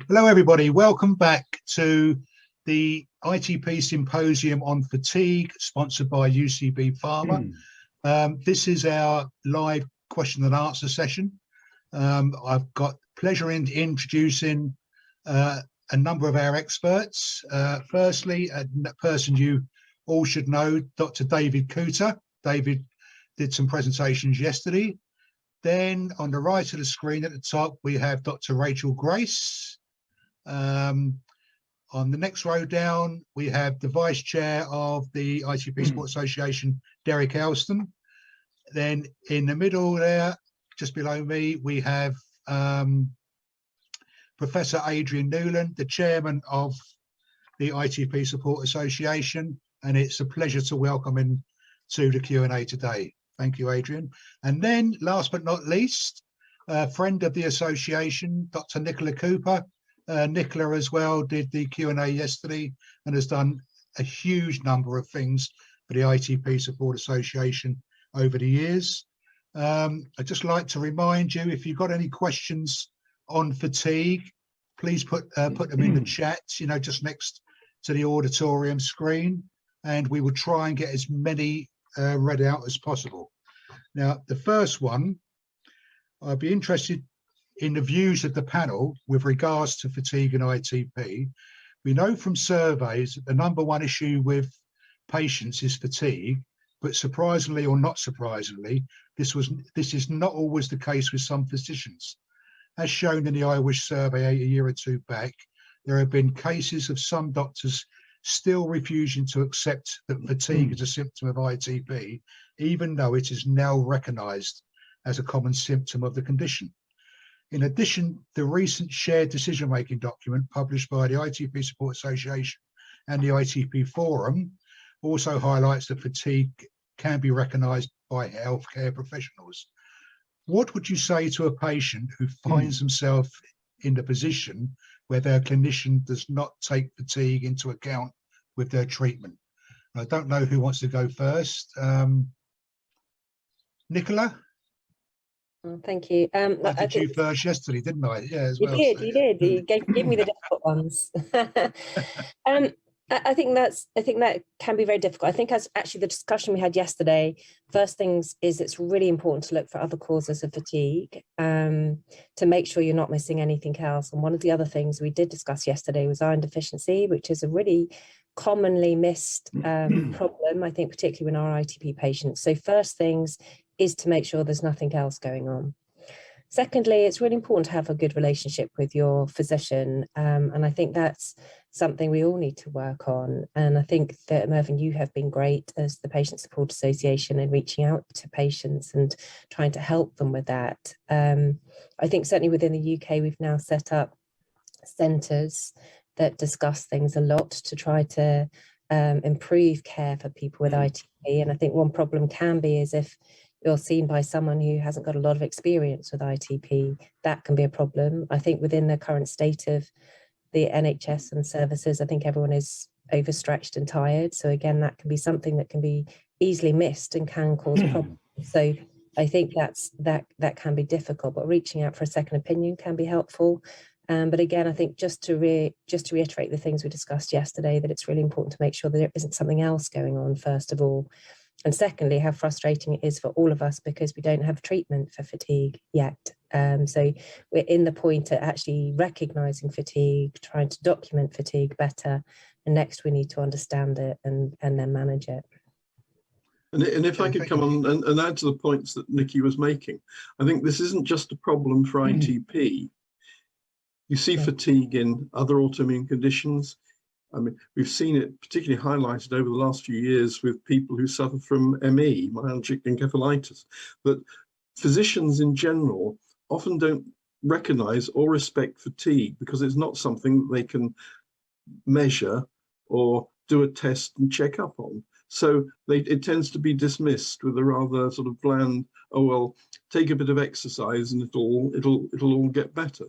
Hello, everybody. Welcome back to the ITP Symposium on Fatigue, sponsored by UCB Pharma. This is our live question and answer session. I've got pleasure in introducing a number of our experts. Firstly, a person you all should know, Dr. David Kuter. David did some presentations yesterday. Then on the right of the screen at the top, we have Dr. Rachel Grace. On the next row down, we have the Vice Chair of the ITP Sports Association, Derek Elston. Then in the middle there, just below me, we have Professor Adrian Newland, the Chairman of the ITP Support Association, and it's a pleasure to welcome him to the Q&A today. Thank you, Adrian. And then, last but not least, a friend of the association, Dr. Nichola Cooper. Nichola as well did the Q&A yesterday and has done a huge number of things for the ITP Support Association over the years. I'd just like to remind you, if you've got any questions on fatigue, please put them in the chat, just next to the auditorium screen, and we will try and get as many read out as possible. Now, the first one, I'd be interested in the views of the panel with regards to fatigue and ITP. We know from surveys that the #1 issue with patients is fatigue, but surprisingly or not surprisingly, this is not always the case with some physicians. As shown in the IWISH survey a year or two back, there have been cases of some doctors still refusing to accept that fatigue is a symptom of ITP, even though it is now recognised as a common symptom of the condition. In addition, the recent shared decision-making document published by the ITP Support Association and the ITP Forum also highlights that fatigue can be recognised by healthcare professionals. What would you say to a patient who finds himself in the position where their clinician does not take fatigue into account with their treatment? I don't know who wants to go first. Nichola? Thank you. I did you first yesterday, didn't I? Yeah, as well. You did. You gave me the difficult ones. I think that can be very difficult. I think as actually the discussion we had yesterday, first things is it's really important to look for other causes of fatigue to make sure you're not missing anything else. And one of the other things we did discuss yesterday was iron deficiency, which is a really commonly missed problem, I think, particularly in our ITP patients. So first things is to make sure there's nothing else going on. Secondly, it's really important to have a good relationship with your physician. And I think that's something we all need to work on. And I think that, Mervyn, you have been great as the Patient Support Association in reaching out to patients and trying to help them with that. I think certainly within the UK, we've now set up centres that discuss things a lot to try to improve care for people with ITP. And I think one problem can be is if you're seen by someone who hasn't got a lot of experience with ITP, that can be a problem. I think within the current state of the NHS and services, I think everyone is overstretched and tired. So again, that can be something that can be easily missed and can cause problems. So I think that can be difficult, but reaching out for a second opinion can be helpful. But again, I think just to reiterate the things we discussed yesterday, that it's really important to make sure that there isn't something else going on, first of all. And secondly, how frustrating it is for all of us because we don't have treatment for fatigue yet. So we're in the point at actually recognising fatigue, trying to document fatigue better. And next we need to understand it and then manage it. And if I could come on and add to the points that Nikki was making, I think this isn't just a problem for ITP. You see fatigue in other autoimmune conditions. I mean, we've seen it particularly highlighted over the last few years with people who suffer from ME, myalgic encephalitis, that physicians in general often don't recognise or respect fatigue because it's not something that they can measure or do a test and check up on. So it tends to be dismissed with a rather sort of bland, oh, well, take a bit of exercise and it'll all get better.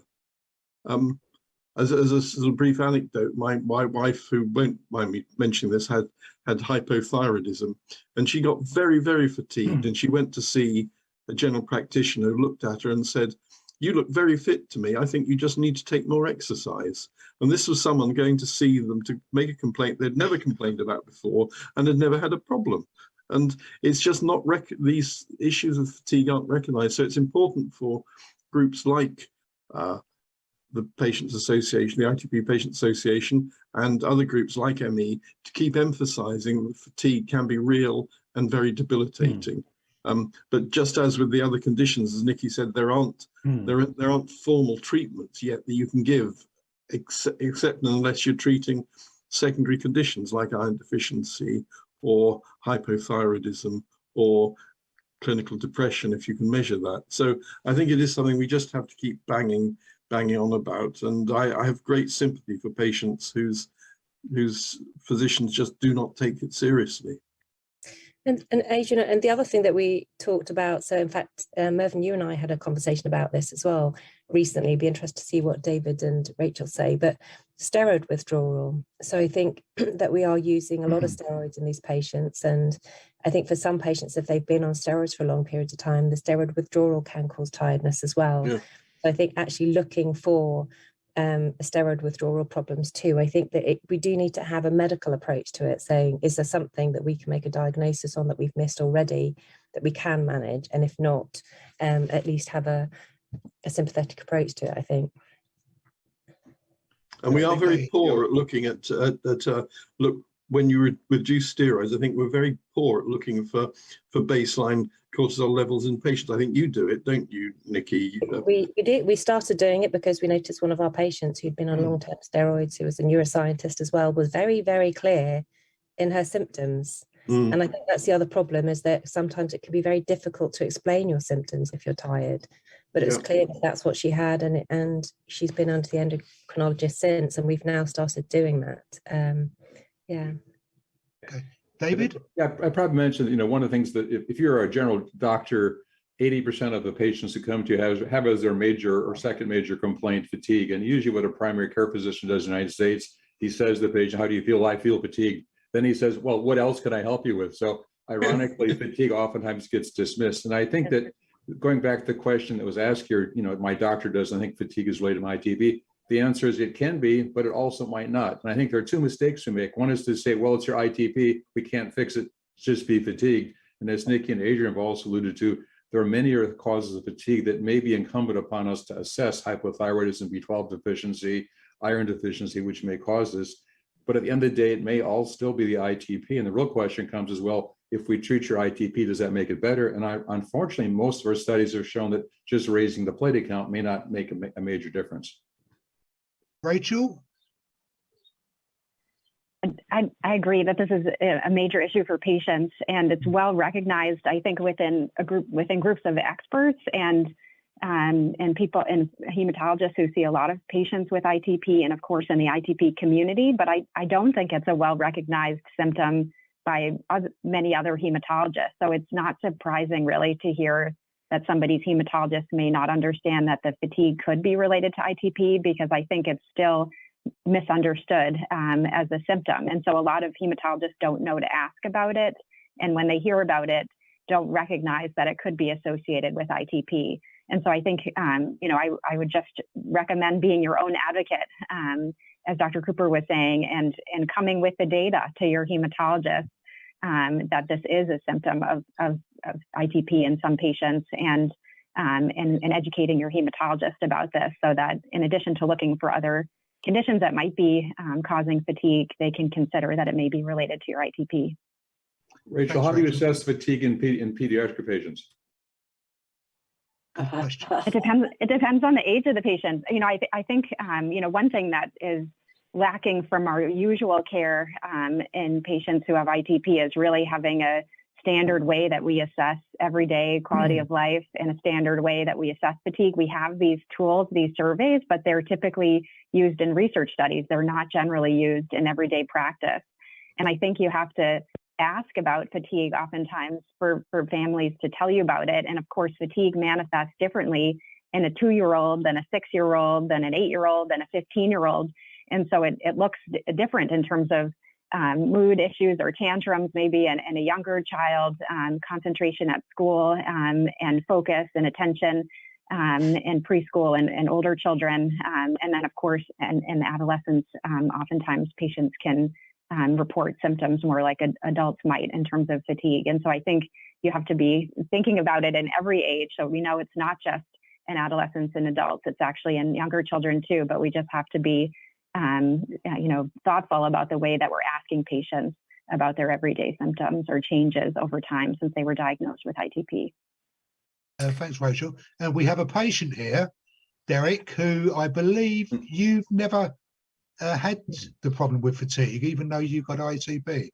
As a sort of brief anecdote, my wife, who won't mind me mentioning this, had hypothyroidism, and she got very, very fatigued, and she went to see a general practitioner who looked at her and said, you look very fit to me. I think you just need to take more exercise. And this was someone going to see them to make a complaint they'd never complained about before and had never had a problem. And it's just not, these issues of fatigue aren't recognized. So it's important for groups like the Patients Association, the ITP Patient Association, and other groups like ME to keep emphasizing that fatigue can be real and very debilitating. But just as with the other conditions, as Nikki said, there aren't formal treatments yet that you can give, except unless you're treating secondary conditions like iron deficiency or hypothyroidism or clinical depression, if you can measure that. So I think it is something we just have to keep banging on about. And I have great sympathy for patients whose physicians just do not take it seriously. And Adrian, and the other thing that we talked about, so in fact, Mervyn, you and I had a conversation about this as well recently. Be interested to see what David and Rachel say, but steroid withdrawal. So I think that we are using a lot of steroids in these patients. And I think for some patients, if they've been on steroids for a long period of time, the steroid withdrawal can cause tiredness as well. Yeah. So I think actually looking for steroid withdrawal problems too. I think that we do need to have a medical approach to it, saying, is there something that we can make a diagnosis on that we've missed already that we can manage? And if not, at least have a sympathetic approach to it, I think. And we are very poor at looking at look, when you reduce steroids, I think we're very poor at looking for baseline cortisol levels in patients. I think you do it, don't you, Nikki? We did. We started doing it because we noticed one of our patients who'd been on long-term steroids, who was a neuroscientist as well, was very, very clear in her symptoms. And I think that's the other problem, is that sometimes it can be very difficult to explain your symptoms if you're tired. But it's clear that that's what she had, and she's been under the endocrinologist since, and we've now started doing that. Yeah. Okay. David? Yeah, I probably mentioned, one of the things that if you're a general doctor, 80% of the patients who come to you have as their major or second major complaint fatigue. And usually what a primary care physician does in the United States, he says to the patient, how do you feel? I feel fatigued. Then he says, well, what else can I help you with? So ironically, fatigue oftentimes gets dismissed. And I think that going back to the question that was asked here, my doctor doesn't think fatigue is related to my ITP. The answer is it can be, but it also might not. And I think there are two mistakes we make. One is to say, well, it's your ITP, we can't fix it, just be fatigued. And as Nikki and Adrian have also alluded to, there are many other causes of fatigue that may be incumbent upon us to assess: hypothyroidism, B12 deficiency, iron deficiency, which may cause this. But at the end of the day, it may all still be the ITP. And the real question comes as well, if we treat your ITP, does that make it better? And unfortunately, most of our studies have shown that just raising the platelet count may not make a major difference. Rachel? I agree that this is a major issue for patients, and it's well recognized, I think, within groups of experts and people and hematologists who see a lot of patients with ITP, and of course in the ITP community. But I don't think it's a well recognized symptom by many other hematologists. So it's not surprising really to hear that somebody's hematologist may not understand that the fatigue could be related to ITP, because I think it's still misunderstood as a symptom. And so a lot of hematologists don't know to ask about it. And when they hear about it, don't recognize that it could be associated with ITP. And so I think, I would just recommend being your own advocate, as Dr. Cooper was saying, and coming with the data to your hematologist that this is a symptom of ITP in some patients, and educating your hematologist about this, so that in addition to looking for other conditions that might be causing fatigue, they can consider that it may be related to your ITP. Rachel, how do you assess fatigue in pediatric patients? It depends on the age of the patient. I think one thing that is lacking from our usual care in patients who have ITP is really having a standard way that we assess everyday quality of life, and a standard way that we assess fatigue. We have these tools, these surveys, but they're typically used in research studies. They're not generally used in everyday practice. And I think you have to ask about fatigue oftentimes for families to tell you about it. And of course, fatigue manifests differently in a 2-year-old than a 6-year-old, than an 8-year-old, than a 15-year-old. And so it looks different in terms of mood issues or tantrums, maybe in a younger child, concentration at school, and focus and attention. in preschool and older children. And then, of course, in adolescents, oftentimes patients can report symptoms more like adults might in terms of fatigue. And so I think you have to be thinking about it in every age. So we know it's not just in adolescents and adults, it's actually in younger children too, but we just have to be thoughtful about the way that we're asking patients about their everyday symptoms or changes over time since they were diagnosed with ITP. Thanks, Rachel. And we have a patient here, Derek, who I believe you've never had the problem with fatigue, even though you got ITP.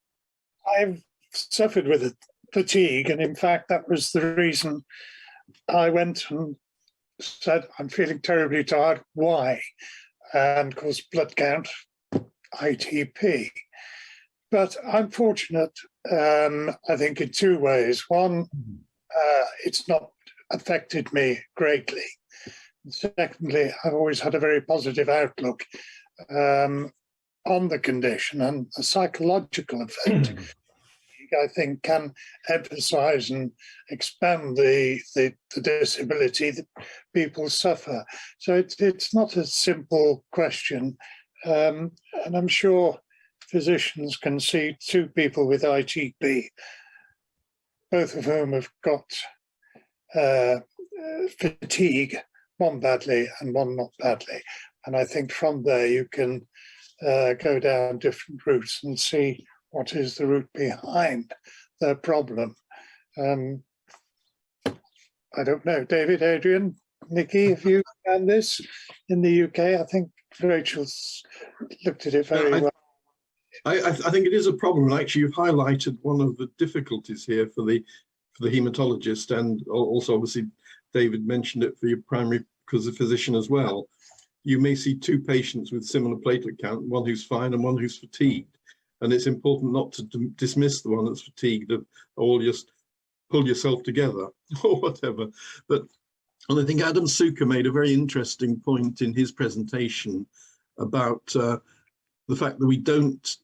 I've suffered with fatigue, and in fact, that was the reason I went and said, I'm feeling terribly tired. Why? And of course, blood count, ITP. But I'm fortunate, I think, in two ways. One, it's not affected me greatly. Secondly, I've always had a very positive outlook on the condition, and a psychological effect, I think, can emphasize and expand the disability that people suffer. So it's not a simple question. And I'm sure physicians can see two people with ITP, both of whom have got fatigue, one badly and one not badly. And I think from there you can go down different routes and see what is the root behind the problem. I don't know, David, Adrian, Nikki, have you done this in the UK? I think Rachel's looked at it very well. I think it is a problem, and actually you've highlighted one of the difficulties here for the hematologist, and also obviously David mentioned it for your primary physician as well. You may see two patients with similar platelet count, one who's fine and one who's fatigued. And it's important not to dismiss the one that's fatigued or just pull yourself together or whatever. And I think Adam Suka made a very interesting point in his presentation about the fact that we don't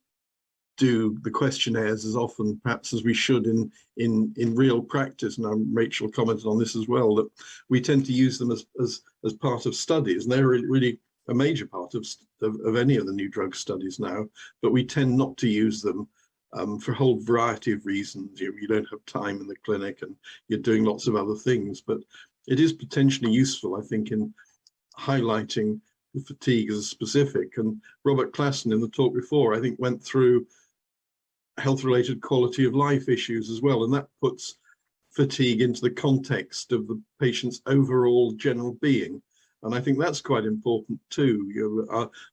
do the questionnaires as often perhaps as we should in real practice. And Rachel commented on this as well, that we tend to use them as part of studies, and they're really a major part of any of the new drug studies now, but we tend not to use them for a whole variety of reasons. You don't have time in the clinic and you're doing lots of other things, but it is potentially useful, I think, in highlighting the fatigue as specific. And Robert Klassen in the talk before, I think, went through health-related quality of life issues as well, and that puts fatigue into the context of the patient's overall general being. And I think that's quite important too.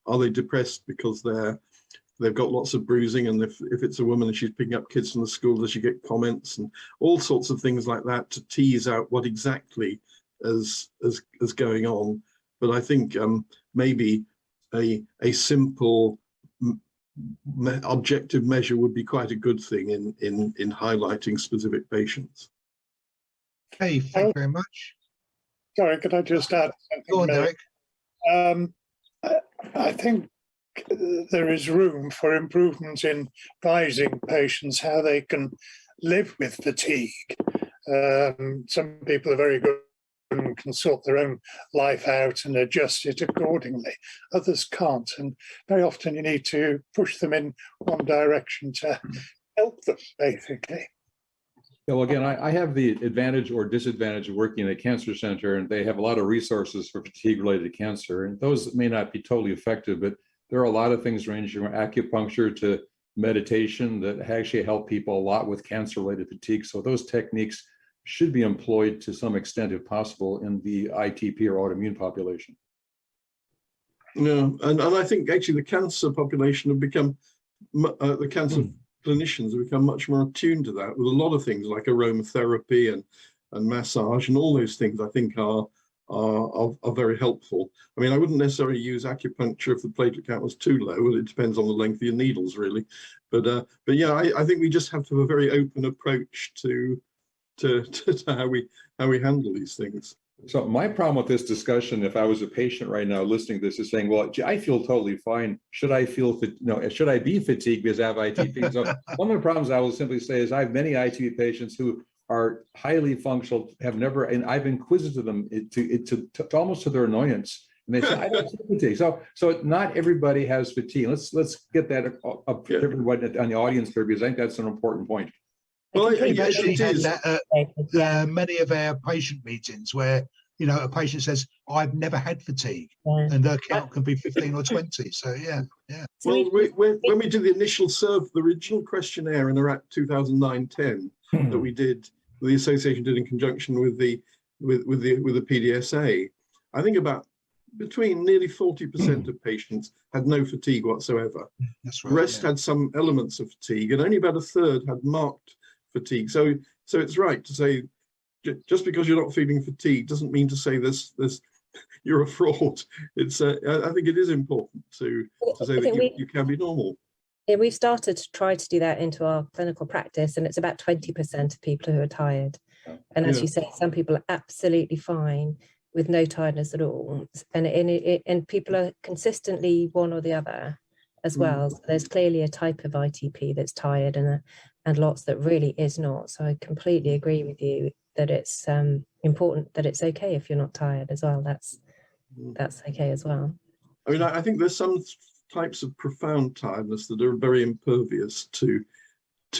Are they depressed because they've got lots of bruising, and if it's a woman and she's picking up kids from the school, does she get comments and all sorts of things like that to tease out what exactly is going on. But I think maybe a simple objective measure would be quite a good thing in highlighting specific patients. Okay, thank you very much. Sorry, could I just add something? Go on, Derek. I think there is room for improvement in advising patients how they can live with fatigue. Some people are very good and can sort their own life out and adjust it accordingly. Others can't, and very often you need to push them in one direction to help them, basically. Yeah, well, again, I have the advantage or disadvantage of working in a cancer center, and they have a lot of resources for fatigue-related cancer, and those may not be totally effective, but there are a lot of things ranging from acupuncture to meditation that actually help people a lot with cancer-related fatigue. So those techniques should be employed to some extent, if possible, in the ITP or autoimmune population. Yeah, and I think actually the cancer population have become, the cancer clinicians have become much more attuned to that with a lot of things like aromatherapy and massage, and all those things I think are very helpful. I mean, I wouldn't necessarily use acupuncture if the platelet count was too low. Well, it depends on the length of your needles, really. But yeah, I think we just have to have a very open approach to how we handle these things. So my problem with this discussion, if I was a patient right now listening to this, is saying, well, I feel totally fine. Should I be fatigued because I have ITP? So one of the problems I will simply say is I have many ITP patients who are highly functional, have never, and I've inquisited them to almost to their annoyance. And they say, I don't see fatigue. So not everybody has fatigue. Let's get that up to everybody on the audience here, because I think that's an important point. Well, We've yes, actually it had is. that many of our patient meetings where, you know, a patient says, I've never had fatigue, and their count can be 15 or 20. So yeah. Well, when we did the initial the original questionnaire in around 2009-10 that we did, the association did in conjunction with the PDSA, I think about between nearly 40% of patients had no fatigue whatsoever. That's right. The rest had some elements of fatigue, and only about a third had marked fatigue. So it's right to say, just because you're not feeling fatigue doesn't mean to say this you're a fraud. It's I think it is important to say that you can be normal. Yeah, we've started to try to do that into our clinical practice, and it's about 20% of people who are tired. And as you say, some people are absolutely fine with no tiredness at all, and people are consistently one or the other as well. So there's clearly a type of ITP that's tired, and lots that really is not. So I completely agree with you that it's important that it's okay if you're not tired as well. That's okay as well. I mean, I think there's some types of profound tiredness that are very impervious to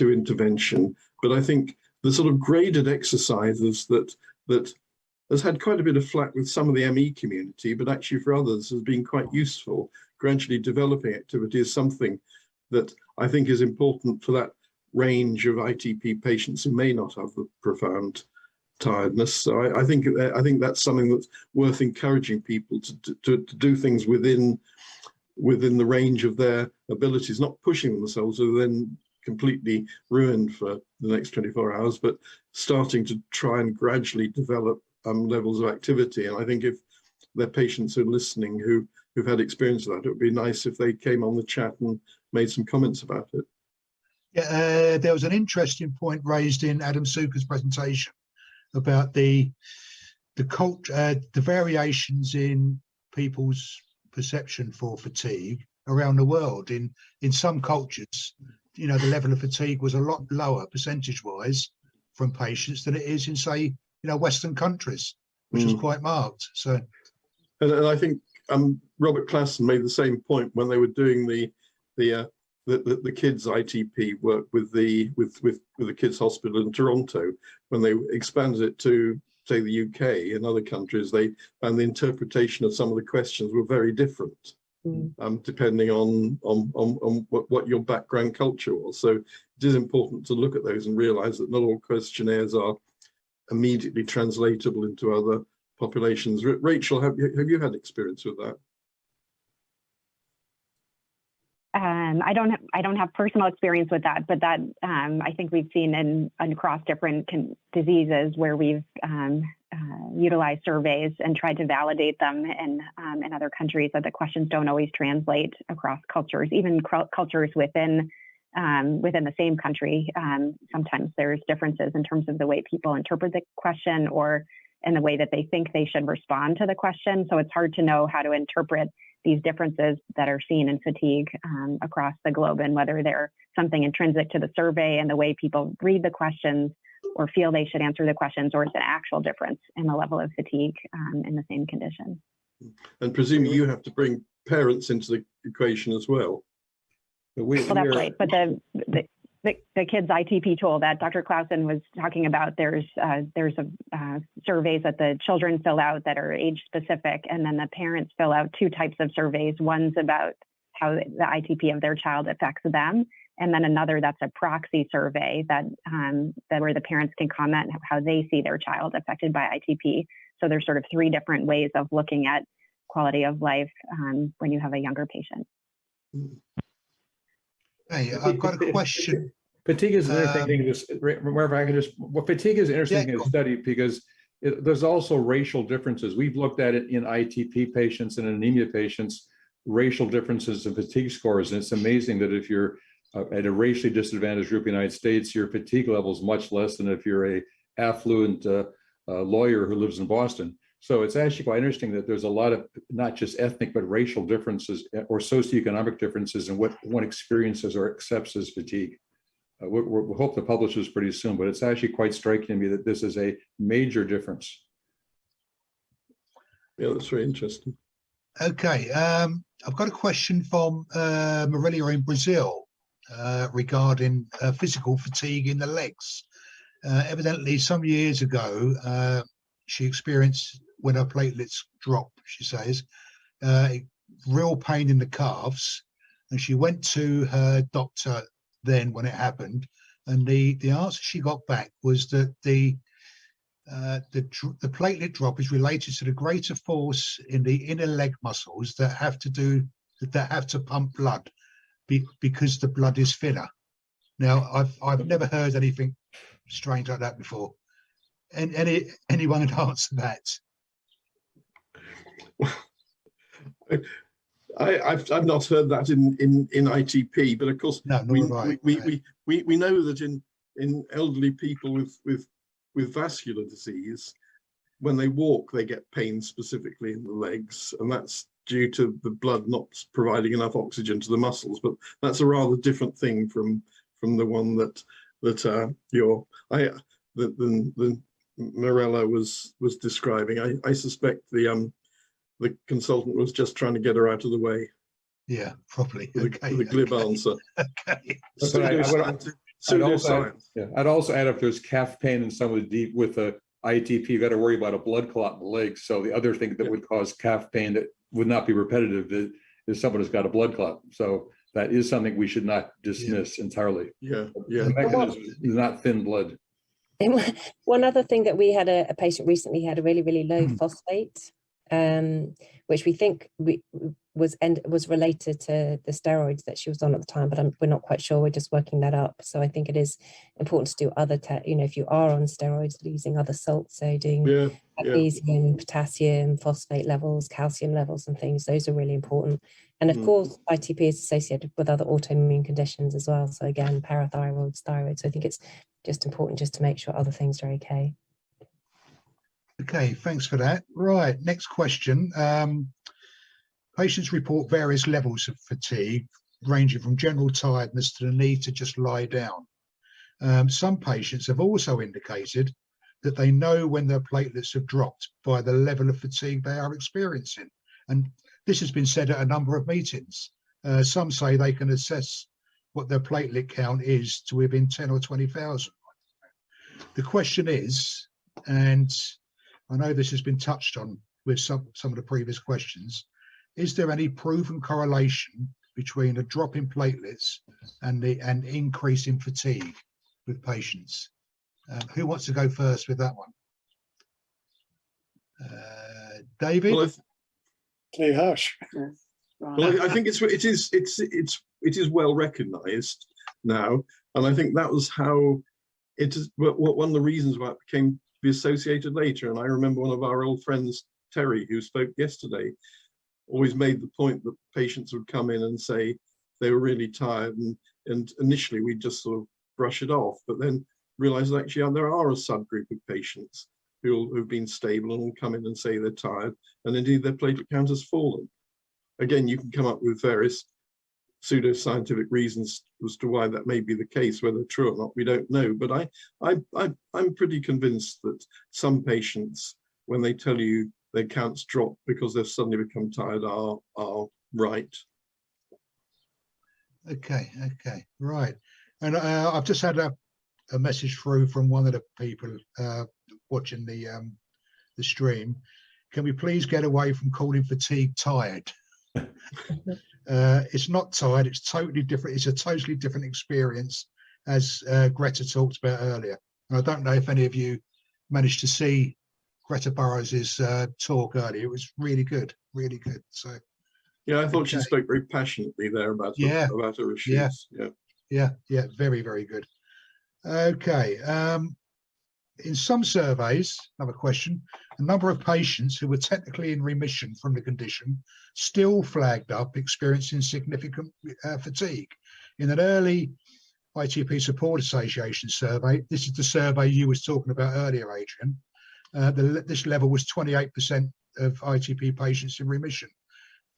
intervention, but I think the sort of graded exercises that has had quite a bit of flack with some of the ME community, but actually for others has been quite useful. Gradually developing activity is something that I think is important for that range of ITP patients who may not have the profound tiredness. So I think that's something that's worth encouraging people to do things within the range of their abilities, not pushing themselves so then completely ruined for the next 24 hours, but starting to try and gradually develop levels of activity. And I think if there are patients who are listening who've had experience of that, it would be nice if they came on the chat and made some comments about it. Yeah, there was an interesting point raised in Adam Suka's presentation about the variations in people's perception for fatigue around the world. In some cultures, you know, the level of fatigue was a lot lower percentage-wise from patients than it is in, say, you know, Western countries, which was quite marked. So, and I think Robert Klassen made the same point when they were doing the kids ITP work with the kids hospital in Toronto. When they expanded it to, say, the UK and other countries, they found the interpretation of some of the questions were very different, depending on what your background culture was. So it is important to look at those and realise that not all questionnaires are immediately translatable into other populations. Rachel, have you had experience with that? I don't have personal experience with that, but that I think we've seen across different diseases where we've utilized surveys and tried to validate them in other countries, that the questions don't always translate across cultures, even cultures within the same country. Sometimes there's differences in terms of the way people interpret the question or in the way that they think they should respond to the question. So it's hard to know how to interpret these differences that are seen in fatigue across the globe, and whether they're something intrinsic to the survey and the way people read the questions or feel they should answer the questions, or it's an actual difference in the level of fatigue in the same condition. And presumably you have to bring parents into the equation as well. Well, that's right. But the kids ITP tool that Dr. Klassen was talking about, there's surveys that the children fill out that are age specific, and then the parents fill out two types of surveys. One's about how the ITP of their child affects them, and then another that's a proxy survey that where the parents can comment how they see their child affected by ITP. So there's sort of three different ways of looking at quality of life when you have a younger patient. Hey, I've got a question. Fatigue is an interesting thing. Fatigue is an interesting thing to study because there's also racial differences. We've looked at it in ITP patients and anemia patients, racial differences in fatigue scores. And it's amazing that if you're at a racially disadvantaged group in the United States, your fatigue level is much less than if you're a affluent lawyer who lives in Boston. So it's actually quite interesting that there's a lot of not just ethnic, but racial differences or socioeconomic differences in what one experiences or accepts as fatigue. we'll hope to publish this pretty soon, but it's actually quite striking to me that this is a major difference. Yeah, that's very interesting. Okay, I've got a question from Marilia in Brazil regarding physical fatigue in the legs. Evidently, some years ago, she experienced, when her platelets dropped, she says, real pain in the calves, and she went to her doctor then when it happened, and the answer she got back was that the platelet drop is related to the greater force in the inner leg muscles that have to pump blood because the blood is thinner. Now, I've never heard anything strange like that before. And anyone would answer that? I've not heard that in ITP, but of course No, we know that in elderly people with vascular disease, when they walk, they get pain specifically in the legs, and that's due to the blood not providing enough oxygen to the muscles. But that's a rather different thing from the one that Mirella was describing. I suspect the consultant was just trying to get her out of the way. Yeah, properly. With a glib answer. Okay. Pseudoscience. I'd also add, if there's calf pain and someone deep with a ITP, you got to worry about a blood clot in the legs. So the other thing that would cause calf pain that would not be repetitive is someone who's got a blood clot. So that is something we should not dismiss entirely. Yeah. The mechanism is not thin blood. One other thing that we had a patient recently had a really, really low phosphate, which we think was related to the steroids that she was on at the time, but we're not quite sure. We're just working that up. So I think it is important to do other, if you are on steroids, using other salts, so doing magnesium, potassium, phosphate levels, calcium levels and things. Those are really important. And of course, ITP is associated with other autoimmune conditions as well. So again, parathyroid, thyroid. So I think it's just important just to make sure other things are okay. Okay, thanks for that. Right, next question. Patients report various levels of fatigue, ranging from general tiredness to the need to just lie down. Some patients have also indicated that they know when their platelets have dropped by the level of fatigue they are experiencing. And this has been said at a number of meetings. Some say they can assess what their platelet count is to within 10 or 20,000. The question is, and I know this has been touched on with some of the previous questions, is there any proven correlation between a drop in platelets and an increase in fatigue with patients? Who wants to go first with that one? David? Well, I think it is well recognised now, and I think that was how it is. One of the reasons why it became be associated later. And I remember one of our old friends, Terry, who spoke yesterday, always made the point that patients would come in and say they were really tired, and initially we just sort of brush it off, but then realize that actually there are a subgroup of patients who've been stable and will come in and say they're tired, and indeed their platelet count has fallen. Again, you can come up with various pseudoscientific reasons as to why that may be the case. Whether true or not, we don't know. But I'm pretty convinced that some patients, when they tell you their counts drop because they've suddenly become tired, are right. Okay, right. And I've just had a message through from one of the people watching the stream. Can we please get away from calling fatigue tired? It's not tired, it's totally different. It's a totally different experience, as Greta talked about earlier. And I don't know if any of you managed to see Greta Burrows' talk earlier. It was really good, really good. So yeah, I thought she spoke very passionately there about her issues. Yeah, very, very good. Okay. In some surveys, another question, a number of patients who were technically in remission from the condition still flagged up experiencing significant fatigue. In an early ITP Support Association survey, this is the survey you was talking about earlier, Adrian, this level was 28% of ITP patients in remission.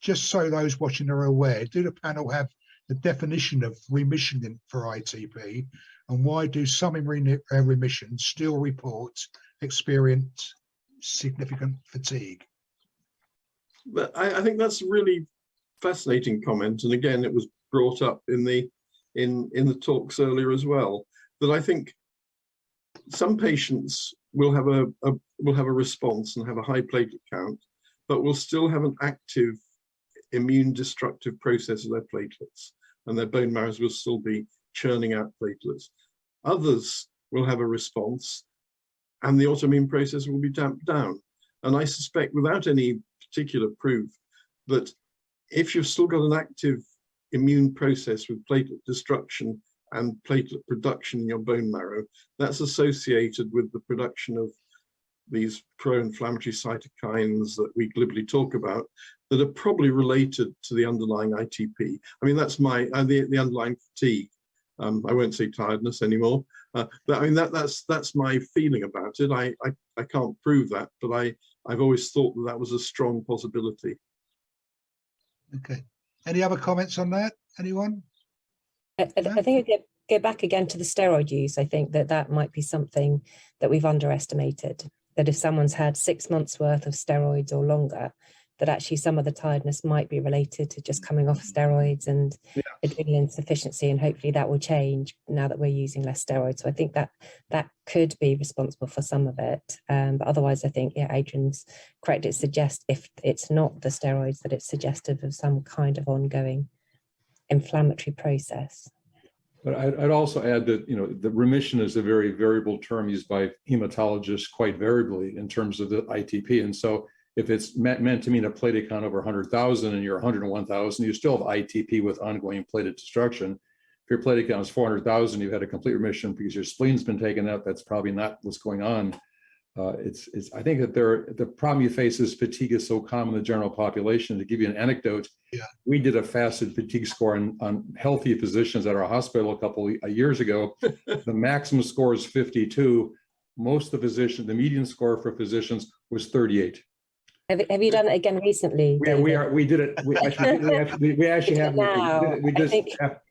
Just so those watching are aware, do the panel have the definition of remission for ITP, And why do some in remission still report experience significant fatigue? But I think that's a really fascinating comment. And again, it was brought up in the talks earlier as well, that I think some patients will have a response and have a high platelet count, but will still have an active immune destructive process of their platelets, and their bone marrows will still be churning out platelets. Others will have a response and the autoimmune process will be damped down. And I suspect, without any particular proof, that if you've still got an active immune process with platelet destruction and platelet production in your bone marrow, that's associated with the production of these pro-inflammatory cytokines that we glibly talk about, that are probably related to the underlying ITP. I mean, that's my the underlying fatigue. I won't say tiredness anymore, but I mean that's my feeling about it. I can't prove that, but I've always thought that was a strong possibility. Okay. Any other comments on that? Anyone? I think I go back again to the steroid use. I think that might be something that we've underestimated. That if someone's had 6 months worth of steroids or longer, that actually some of the tiredness might be related to just coming off steroids and adrenal insufficiency, and hopefully that will change now that we're using less steroids. So I think that could be responsible for some of it. But otherwise, I think, yeah, Adrian's correct. It suggests, if it's not the steroids, that it's suggestive of some kind of ongoing inflammatory process. But I'd also add that, you know, the remission is a very variable term used by hematologists quite variably in terms of the ITP. And so if it's meant to mean a platelet count over 100,000 and you're 101,000, you still have ITP with ongoing platelet destruction. If your platelet count is 400,000, you've had a complete remission because your spleen's been taken out. That's probably not what's going on. I think that the problem you face is fatigue is so common in the general population. To give you an anecdote, we did a fasted fatigue score on healthy physicians at our hospital a couple of years ago. The maximum score is 52. Most of the physicians, the median score for physicians was 38. Have you done it again recently? We did it. We actually have.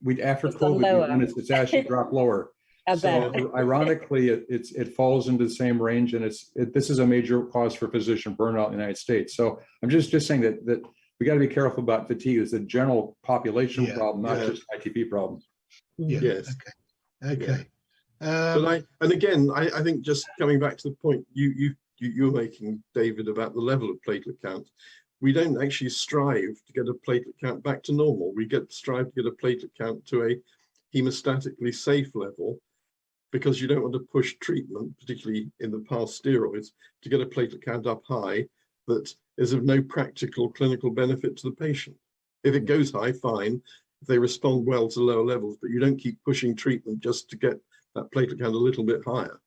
We after COVID, it's actually dropped lower. So ironically, it falls into the same range, and this is a major cause for physician burnout in the United States. So I'm just saying that we got to be careful about fatigue. It's a general population problem, not just ITP problem. Yes. Okay. But I think just coming back to the point you're making, David, about the level of platelet count, we don't actually strive to get a platelet count back to normal. We strive to get a platelet count to a hemostatically safe level, because you don't want to push treatment, particularly in the past steroids, to get a platelet count up high that is of no practical clinical benefit to the patient. If it goes high, fine, if they respond well to lower levels, but you don't keep pushing treatment just to get that platelet count a little bit higher.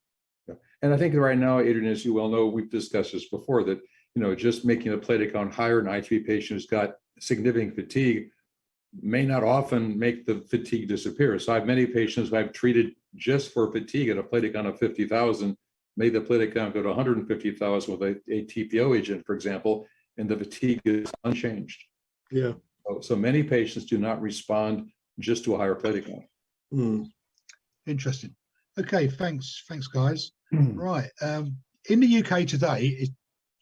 Yeah. And I think right now, Adrian, as you well know, we've discussed this before, that, you know, just making the platelet count higher in an ITP patient who's got significant fatigue may not often make the fatigue disappear. So I have many patients who I've treated just for fatigue at a platelet count of 50,000, made the platelet count go to 150,000 with a TPO agent, for example, and the fatigue is unchanged. Yeah. So many patients do not respond just to a higher platelet count. Mm. Interesting. Okay, thanks guys. Right. In the UK today,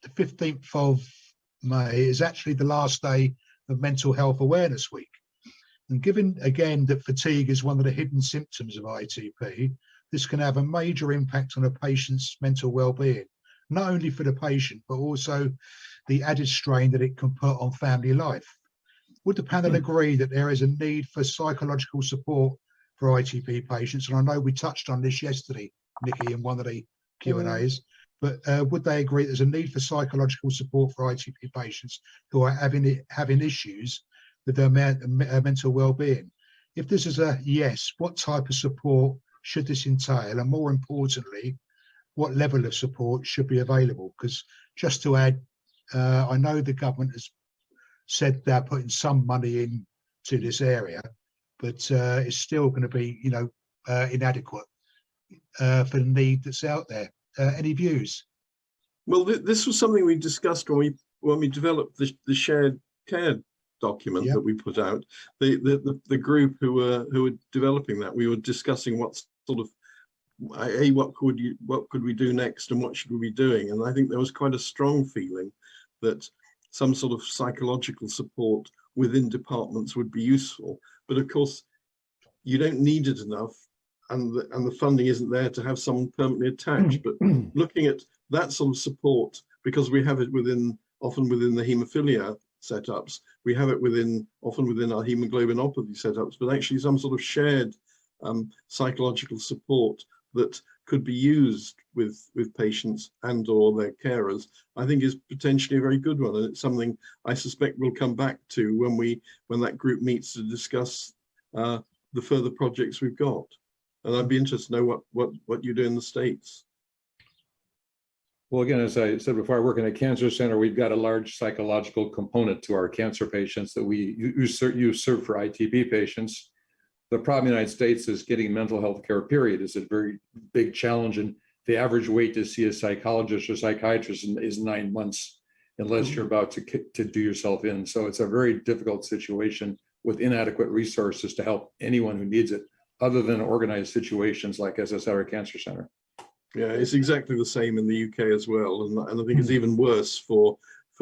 the 15th of May is actually the last day of Mental Health Awareness Week. And given again that fatigue is one of the hidden symptoms of ITP, this can have a major impact on a patient's mental well-being, not only for the patient, but also the added strain that it can put on family life. Would the panel agree that there is a need for psychological support for ITP patients? And I know we touched on this yesterday, Nikki, in one of the Q&As, but would they agree there's a need for psychological support for ITP patients who are having issues with their mental well-being? If this is a yes, what type of support should this entail? And more importantly, what level of support should be available? Because just to add, I know the government has said they're putting some money into this area, but it's still going to be, you know, inadequate for the need that's out there. Any views? Well, this was something we discussed when we developed the shared care document that we put out. The group who were developing that, we were discussing what sort of, what could we do next and what should we be doing? And I think there was quite a strong feeling that some sort of psychological support within departments would be useful. But of course, you don't need it enough, and the funding isn't there to have someone permanently attached. But looking at that sort of support, because we have it often within the haemophilia setups, we have it often within our hemoglobinopathy setups, but actually some sort of shared psychological support that could be used with patients and or their carers, I think is potentially a very good one. And it's something I suspect we'll come back to when that group meets to discuss the further projects we've got. And I'd be interested to know what you do in the States. Well, again, as I said before, I work in a cancer center. We've got a large psychological component to our cancer patients that we serve for ITP patients. The problem in the United States is getting mental health care, period, is a very big challenge. And the average wait to see a psychologist or psychiatrist is 9 months, unless you're about to do yourself in. So it's a very difficult situation with inadequate resources to help anyone who needs it, other than organized situations like SSR Cancer Center. Yeah, it's exactly the same in the UK as well. And I think it's even worse for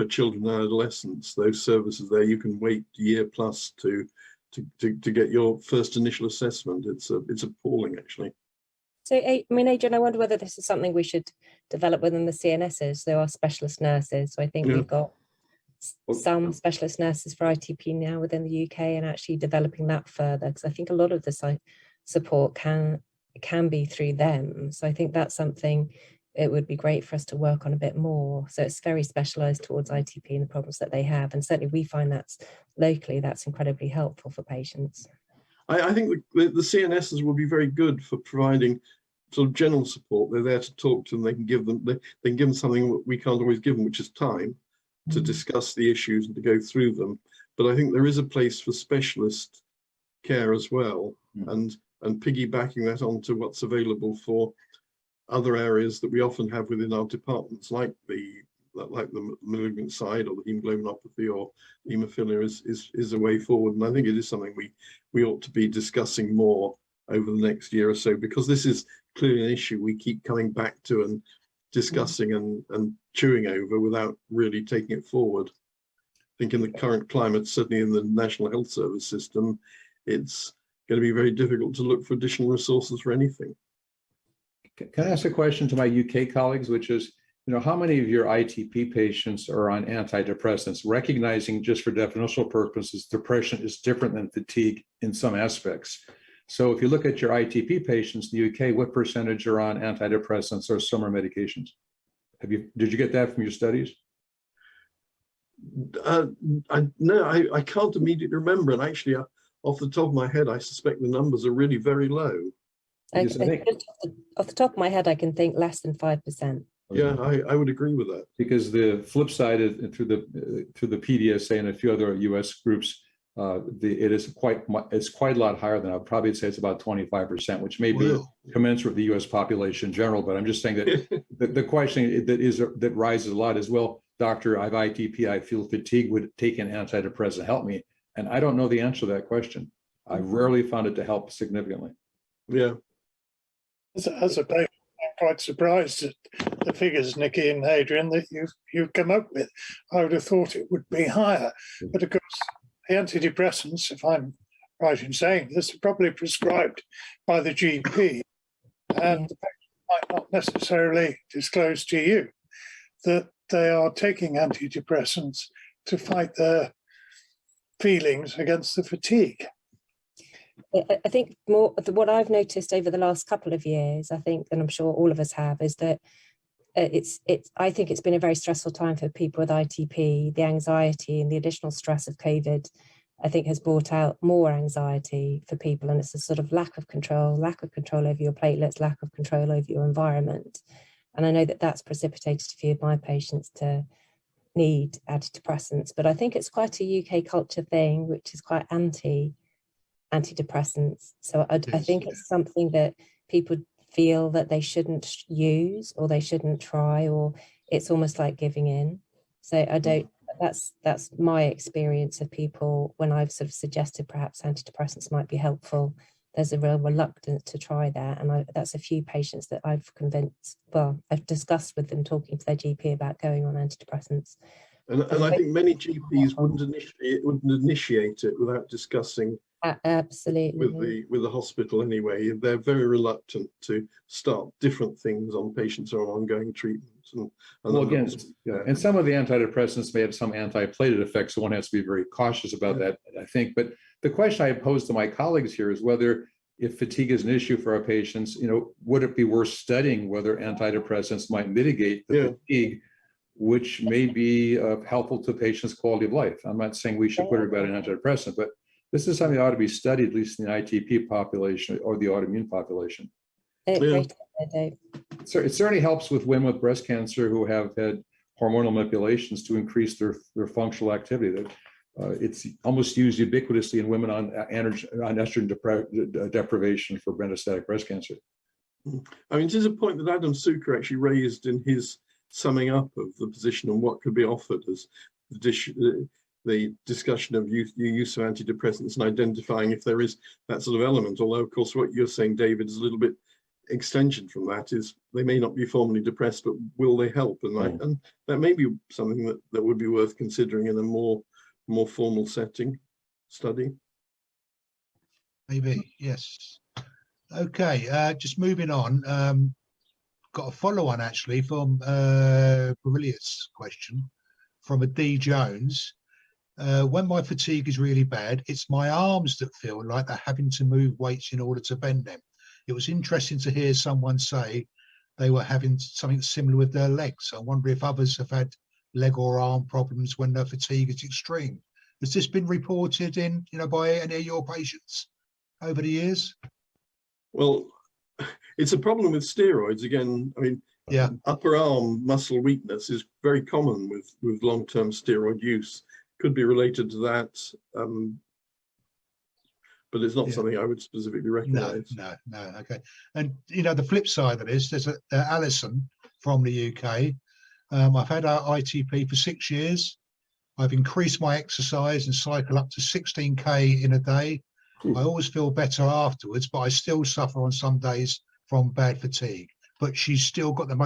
children and adolescents. Those services there, you can wait a year plus to get your first initial assessment. It's appalling, actually. So, I mean, Adrian, I wonder whether this is something we should develop within the CNSs. There are specialist nurses. So I think we've got some specialist nurses for ITP now within the UK, and actually developing that further, because I think a lot of the support can be through them. So I think that's something it would be great for us to work on a bit more. So it's very specialised towards ITP and the problems that they have. And certainly we find that's locally, that's incredibly helpful for patients. I think the CNSs will be very good for providing sort of general support. They're there to talk to them. They can give them something that we can't always give them, which is time to discuss the issues and to go through them. But I think there is a place for specialist care as well, and piggybacking that onto what's available for other areas that we often have within our departments, like the malignant side or the hemoglobinopathy or haemophilia is a way forward. And I think it is something we ought to be discussing more over the next year or so, because this is clearly an issue we keep coming back to and discussing and chewing over without really taking it forward. I think in the current climate, certainly in the National Health Service system, it's going to be very difficult to look for additional resources for anything. Can I ask a question to my UK colleagues, which is, how many of your ITP patients are on antidepressants, recognizing just for definitional purposes, depression is different than fatigue in some aspects. So if you look at your ITP patients in the UK, what percentage are on antidepressants or similar medications? Did you get that from your studies? No, I can't immediately remember. And actually, off the top of my head, I suspect the numbers are really very low. Off the top of my head, I can think less than 5%. Yeah, I would agree with that. Because the flip side is through the PDSA and a few other US groups, it's quite a lot higher than I would probably say. It's about 25%, which may be commensurate with the US population in general. But I'm just saying that the question that rises a lot is, well, doctor, I have ITP, I feel fatigue, would take an antidepressant help me? And I don't know the answer to that question. I rarely found it to help significantly. Yeah. As a patient, I'm quite surprised at the figures, Nikki and Adrian, that you've come up with. I would have thought it would be higher. But of course, the antidepressants, if I'm right in saying this, are probably prescribed by the GP, and the patient might not necessarily disclose to you that they are taking antidepressants to fight their feelings against the fatigue. I think what I've noticed over the last couple of years, I think, and I'm sure all of us have, is that I think it's been a very stressful time for people with ITP. The anxiety and the additional stress of COVID, I think, has brought out more anxiety for people, and it's a sort of lack of control over your platelets, lack of control over your environment. And I know that that's precipitated a few of my patients to need antidepressants, but I think it's quite a UK culture thing, which is quite antidepressants. So I think it's something that people feel that they shouldn't use or they shouldn't try, or it's almost like giving in. So that's my experience of people when I've sort of suggested perhaps antidepressants might be helpful. there's a real reluctance to try that. And that's a few patients that I've convinced, well, I've discussed with them talking to their GP about going on antidepressants. And I think many GPs wouldn't initiate it without discussing Absolutely. with the hospital anyway. They're very reluctant to start different things on patients who are on ongoing treatments. Well, again, and some of the antidepressants may have some anti-platelet effects, so one has to be very cautious about that, I think. But the question I pose to my colleagues here is whether, if fatigue is an issue for our patients, would it be worth studying whether antidepressants might mitigate the fatigue, which may be helpful to patients' quality of life? I'm not saying we should put everybody on antidepressant, but this is something that ought to be studied, at least in the ITP population or the autoimmune population. Great idea, Dave. It certainly helps with women with breast cancer who have had hormonal manipulations to increase their functional activity. It's almost used ubiquitously in women on estrogen deprivation for metastatic breast cancer. I mean, this is a point that Adam Suker actually raised in his summing up of the position on what could be offered as the discussion of use of antidepressants and identifying if there is that sort of element. Although, of course, what you're saying, David, is a little bit extension from that. Is they may not be formally depressed, but will they help? And that may be something that would be worth considering in a more formal setting study. Maybe, yes. Okay, just moving on. Got a follow-on actually from Brilliant's question from a D. Jones. When my fatigue is really bad, it's my arms that feel like they're having to move weights in order to bend them. It was interesting to hear someone say they were having something similar with their legs. I wonder if others have had leg or arm problems when their fatigue is extreme. Has this been reported in, by any of your patients over the years? Well, it's a problem with steroids. Again, I mean, upper arm muscle weakness is very common with long-term steroid use. Could be related to that, but it's not something I would specifically recognise. No, okay. And, the flip side of this, there's Alison from the UK. I've had our ITP for 6 years. I've increased my exercise and cycle up to 16K in a day. I always feel better afterwards, but I still suffer on some days from bad fatigue. But she's still got the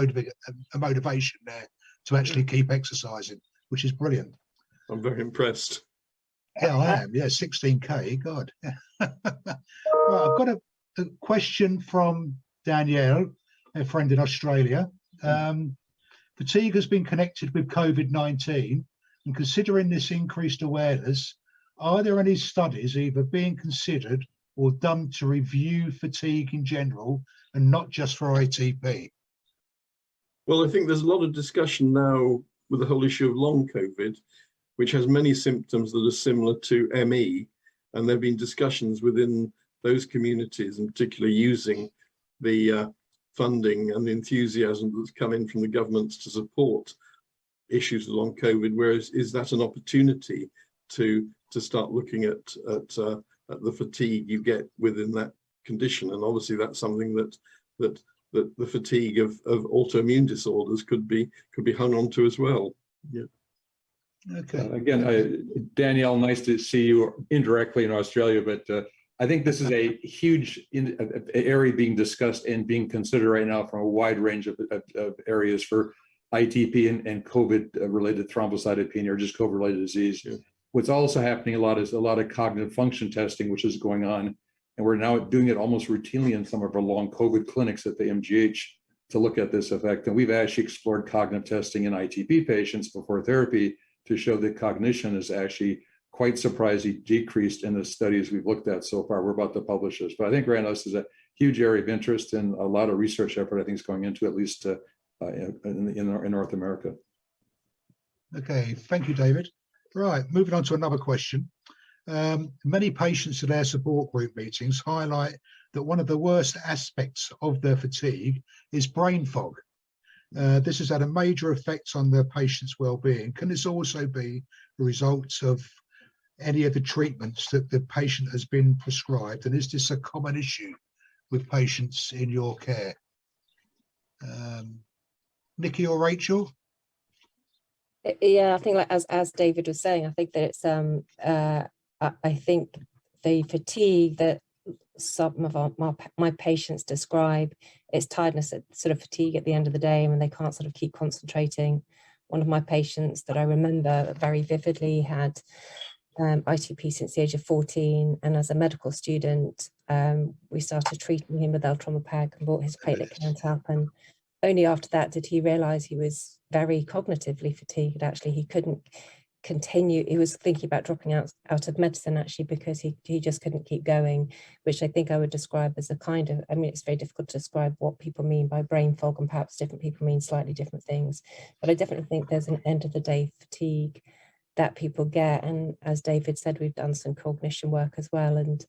motivation there to actually keep exercising, which is brilliant. I'm very impressed. Yeah, I am. Yeah, 16K. God. Right, I've got a question from Danielle, a friend in Australia. Fatigue has been connected with COVID-19, and considering this increased awareness, are there any studies either being considered or done to review fatigue in general and not just for ITP? Well, I think there's a lot of discussion now with the whole issue of long COVID, which has many symptoms that are similar to ME. And there have been discussions within those communities, and particularly using the funding and the enthusiasm that's come in from the governments to support issues with long COVID. Whereas, is that an opportunity to start looking at the fatigue you get within that condition? And obviously, that's something that the fatigue of autoimmune disorders could be hung on to as well. Yeah. Okay. Again, Danielle, nice to see you indirectly in Australia, but I think this is a huge area being discussed and being considered right now from a wide range of areas for ITP and COVID-related thrombocytopenia or just COVID-related disease. Yeah. What's also happening a lot is a lot of cognitive function testing, which is going on, and we're now doing it almost routinely in some of our long COVID clinics at the MGH to look at this effect. And we've actually explored cognitive testing in ITP patients before therapy to show that cognition is actually quite surprisingly decreased in the studies we've looked at so far. We're about to publish this, but I think right now this is a huge area of interest and a lot of research effort I think is going into, at least in North America. Okay, thank you, David. Right, moving on to another question. Many patients at their support group meetings highlight that one of the worst aspects of their fatigue is brain fog. This has had a major effect on the patient's well-being. Can this also be the result of any of the treatments that the patient has been prescribed? And is this a common issue with patients in your care? Nikki or Rachel? Yeah, I think like as David was saying, I think that it's I think the fatigue that some of my patients describe. It's tiredness, sort of fatigue at the end of the day when they can't sort of keep concentrating. One of my patients that I remember very vividly had ITP since the age of 14, and as a medical student, we started treating him with Eltromopag and brought his platelet count up, and only after that did he realize he was very cognitively fatigued. Actually, he couldn't continue. He was thinking about dropping out of medicine, actually, because he just couldn't keep going, which I think I would describe as a kind of, I mean, it's very difficult to describe what people mean by brain fog, and perhaps different people mean slightly different things. But I definitely think there's an end of the day fatigue that people get. And as David said, we've done some cognition work as well. And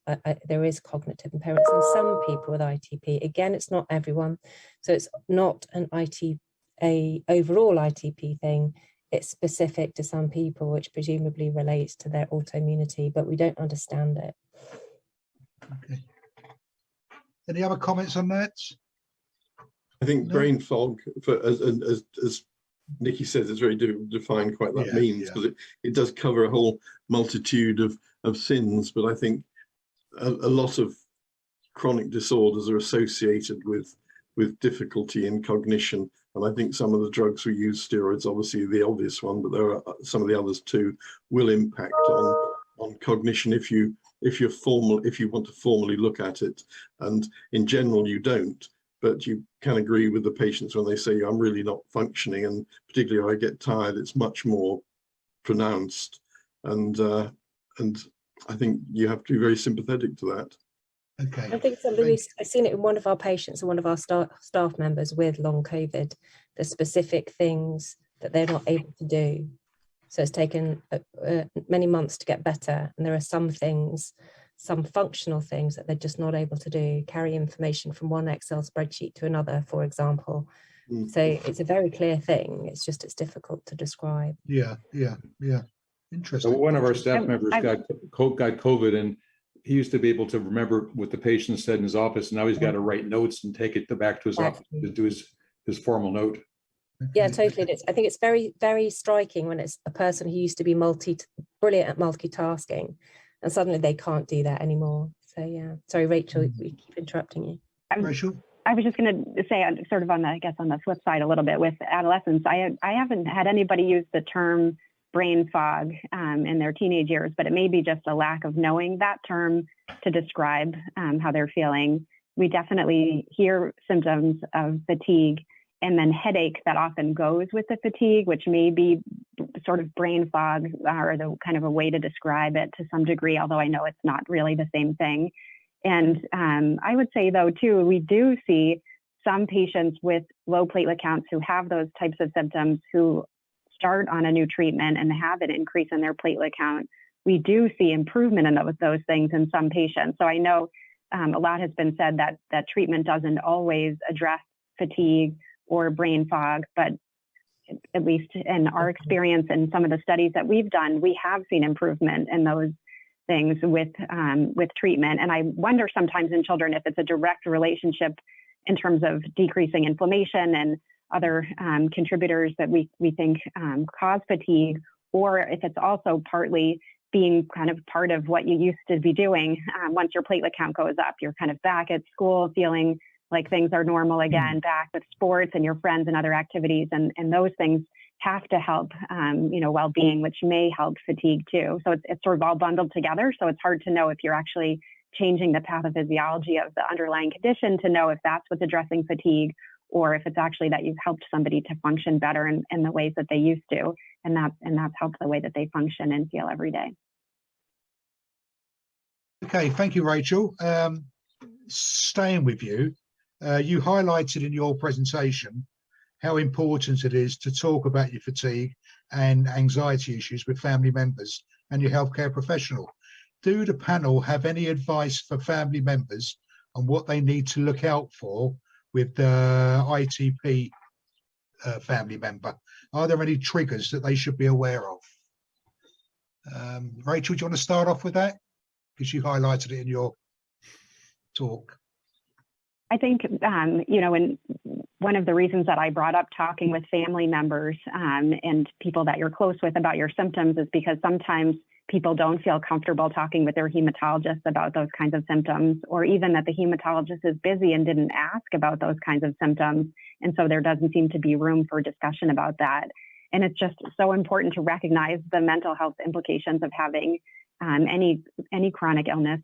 there is cognitive impairments in some people with ITP. Again, it's not everyone. So it's not an overall ITP thing. It's specific to some people, which presumably relates to their autoimmunity, but we don't understand it. Okay. Any other comments on that? I think No? brain fog, as Nikki says, it's very difficult to define quite what that means, because it does cover a whole multitude of sins. But I think a lot of chronic disorders are associated with difficulty in cognition. And I think some of the drugs we use, steroids, obviously the obvious one, but there are some of the others too, will impact on cognition if you want to formally look at it. And in general, you don't. But you can agree with the patients when they say, I'm really not functioning, and particularly if I get tired, it's much more pronounced. And I think you have to be very sympathetic to that. Okay. I think I've seen it in one of our patients and one of our staff members with long COVID, the specific things that they're not able to do. So it's taken many months to get better. And there are some things, some functional things that they're just not able to do, carry information from one Excel spreadsheet to another, for example. So it's a very clear thing. It's difficult to describe. Yeah. Interesting. So one of our staff members got COVID, and he used to be able to remember what the patient said in his office. And now he's got to write notes and take it back to his office to do his formal note. Yeah, totally. I think it's very, very striking when it's a person who used to be brilliant at multitasking, and suddenly they can't do that anymore. So yeah, sorry, Rachel, we keep interrupting you. Rachel? I was just going to say, sort of on the flip side a little bit with adolescents, I haven't had anybody use the term brain fog in their teenage years, but it may be just a lack of knowing that term to describe how they're feeling. We definitely hear symptoms of fatigue and then headache that often goes with the fatigue, which may be sort of brain fog, or the kind of a way to describe it to some degree, although I know it's not really the same thing. And I would say, though, too, we do see some patients with low platelet counts who have those types of symptoms who start on a new treatment and have an increase in their platelet count. We do see improvement in those things in some patients. So I know a lot has been said that treatment doesn't always address fatigue or brain fog, but at least in our experience and some of the studies that we've done, we have seen improvement in those things with treatment. And I wonder sometimes in children if it's a direct relationship in terms of decreasing inflammation and other contributors that we think cause fatigue, or if it's also partly being kind of part of what you used to be doing. Once your platelet count goes up, you're kind of back at school feeling like things are normal again, back with sports and your friends and other activities, and those things have to help well-being, which may help fatigue too. So it's sort of all bundled together. So it's hard to know if you're actually changing the pathophysiology of the underlying condition to know if that's what's addressing fatigue, or if it's actually that you've helped somebody to function better in the ways that they used to, and that's helped the way that they function and feel every day. Okay, thank you, Rachel. Staying with you, you highlighted in your presentation how important it is to talk about your fatigue and anxiety issues with family members and your healthcare professional. Do the panel have any advice for family members on what they need to look out for with the ITP family member? Are there any triggers that they should be aware of? Rachel, do you want to start off with that? Because you highlighted it in your talk. I think, and one of the reasons that I brought up talking with family members and people that you're close with about your symptoms is because sometimes people don't feel comfortable talking with their hematologist about those kinds of symptoms, or even that the hematologist is busy and didn't ask about those kinds of symptoms. And so there doesn't seem to be room for discussion about that. And it's just so important to recognize the mental health implications of having any chronic illness,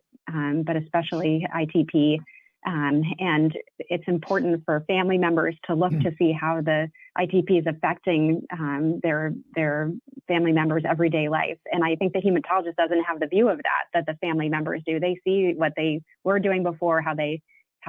but especially ITP. And it's important for family members to look to see how the ITP is affecting their family members' everyday life. And I think the hematologist doesn't have the view of that the family members do. They see what they were doing before, how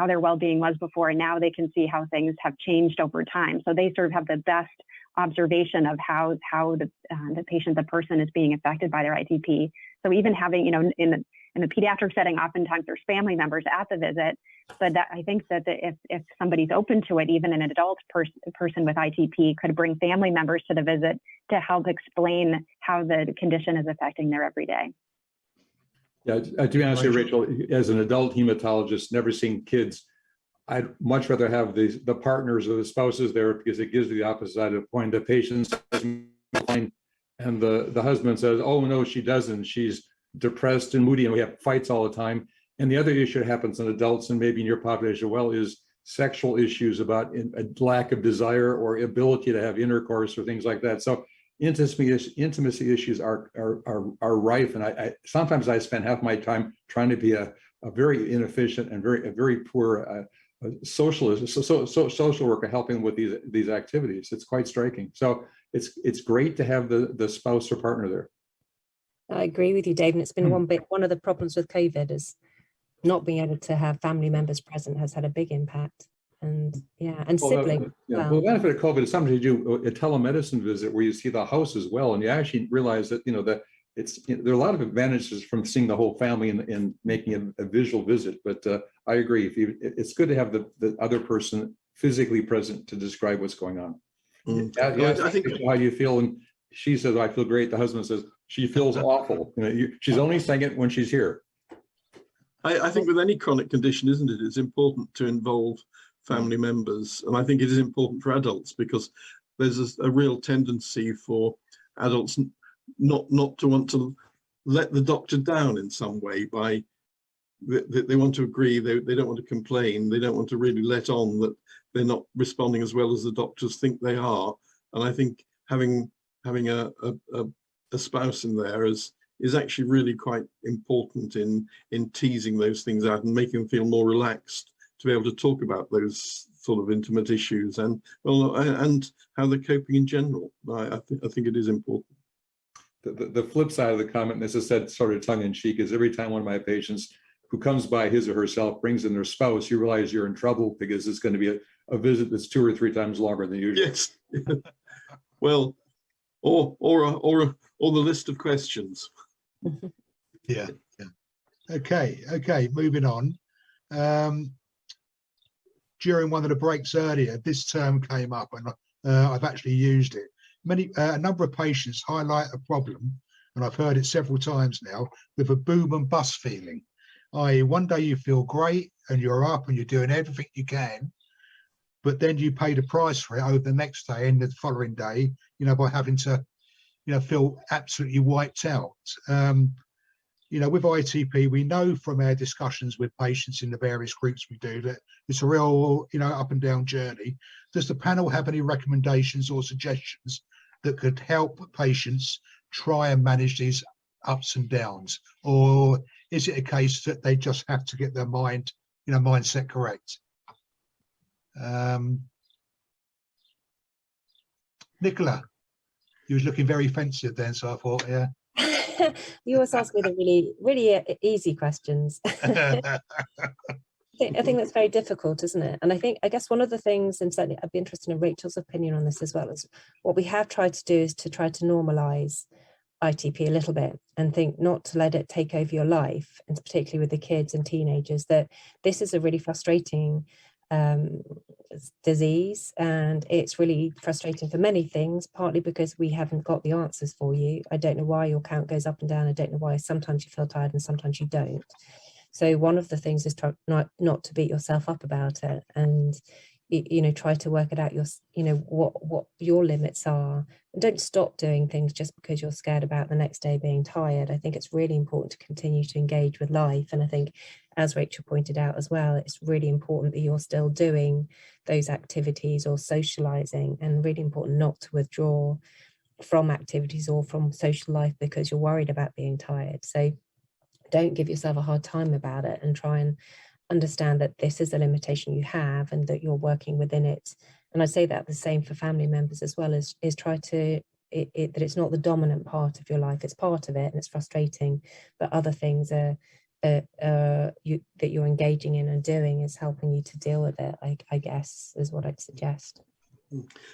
their well-being was before, and now they can see how things have changed over time. So they sort of have the best observation of how the patient, the person, is being affected by their ITP. So even having, in the pediatric setting, oftentimes there's family members at the visit, but I think that if somebody's open to it, even an adult person with ITP could bring family members to the visit to help explain how the condition is affecting their everyday. Yeah, to be honest with you, Rachel, as an adult hematologist, never seen kids, I'd much rather have the partners or the spouses there, because it gives you the opposite side of the point. The patient and the husband says, "Oh no, she doesn't. She's depressed and moody," and we have fights all the time. And the other issue that happens in adults, and maybe in your population as well, is sexual issues about a lack of desire or ability to have intercourse or things like that. So intimacy issues are rife, and I sometimes I spend half my time trying to be a very inefficient and very poor social worker helping with these activities. It's quite striking. So it's great to have the spouse or partner there. I agree with you, Dave. And it's been one of the problems with COVID is not being able to have family members present has had a big impact. And siblings. Well, the benefit of COVID is sometimes you do a telemedicine visit where you see the house as well, and you actually realize that there are a lot of advantages from seeing the whole family and making a visual visit. But I agree, it's good to have the other person physically present to describe what's going on. I think how you feel, and she says, "I feel great." The husband says, "She feels awful." She's only saying it when she's here. I think with any chronic condition, isn't it? It's important to involve family members, and I think it is important for adults, because there's a real tendency for adults not to want to let the doctor down in some way by they want to agree, they don't want to complain, they don't want to really let on that they're not responding as well as the doctors think they are. And I think having a spouse in there is actually really quite important in teasing those things out and making them feel more relaxed to be able to talk about those sort of intimate issues and how they're coping in general. I think it is important. The flip side of the comment, and this is said sort of tongue in cheek, is every time one of my patients who comes by his or herself brings in their spouse, you realize you're in trouble, because it's going to be a visit that's 2 or 3 times longer than usual. Yes. Well, or the list of questions. Yeah. Okay. Moving on. During one of the breaks earlier, this term came up, and I've actually used it. A number of patients highlight a problem, and I've heard it several times now, with a boom and bust feeling. I.e., one day you feel great and you're up and you're doing everything you can, but then you pay the price for it over the next day and the following day, by having to, feel absolutely wiped out. With ITP, we know from our discussions with patients in the various groups we do that it's a real, up and down journey. Does the panel have any recommendations or suggestions that could help patients try and manage these ups and downs? Or is it a case that they just have to get their mindset correct? Nichola, you was looking very offensive then, so I thought, yeah. You always ask me the really, really easy questions. I think that's very difficult, isn't it? And I guess one of the things, and certainly I'd be interested in Rachel's opinion on this as well, is what we have tried to do is to try to normalize ITP a little bit and think not to let it take over your life, and particularly with the kids and teenagers, that this is a really frustrating disease, and it's really frustrating for many things, partly because we haven't got the answers for you. I don't know why your count goes up and down. I don't know why sometimes you feel tired and sometimes you don't. So one of the things is not to beat yourself up about it. And try to work it out what your limits are, and don't stop doing things just because you're scared about the next day being tired. I think it's really important to continue to engage with life, and I think, as Rachel pointed out as well, it's really important that you're still doing those activities or socializing, and really important not to withdraw from activities or from social life because you're worried about being tired. So don't give yourself a hard time about it, and try and understand that this is a limitation you have and that you're working within it. And I say that the same for family members as well, is try to that it's not the dominant part of your life. It's part of it, and it's frustrating, but other things that you're engaging in and doing is helping you to deal with it, I guess, is what I'd suggest.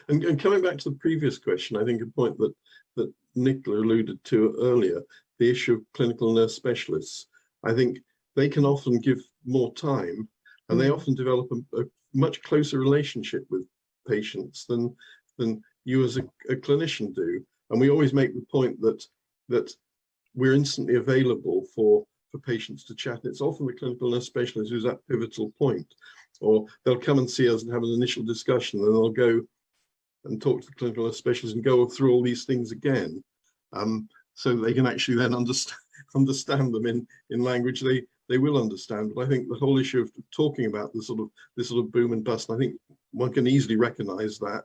And coming back to the previous question, I think a point that Nichola alluded to earlier, the issue of clinical nurse specialists. I think they can often give more time, and they often develop a much closer relationship with patients than you as a clinician do. And we always make the point that we're instantly available for patients to chat. It's often the clinical nurse specialist who's at pivotal point, or they'll come and see us and have an initial discussion, and they'll go and talk to the clinical nurse specialist and go through all these things again, so they can actually then understand them in language they will understand. But I think the whole issue of talking about this sort of boom and bust, I think one can easily recognize that,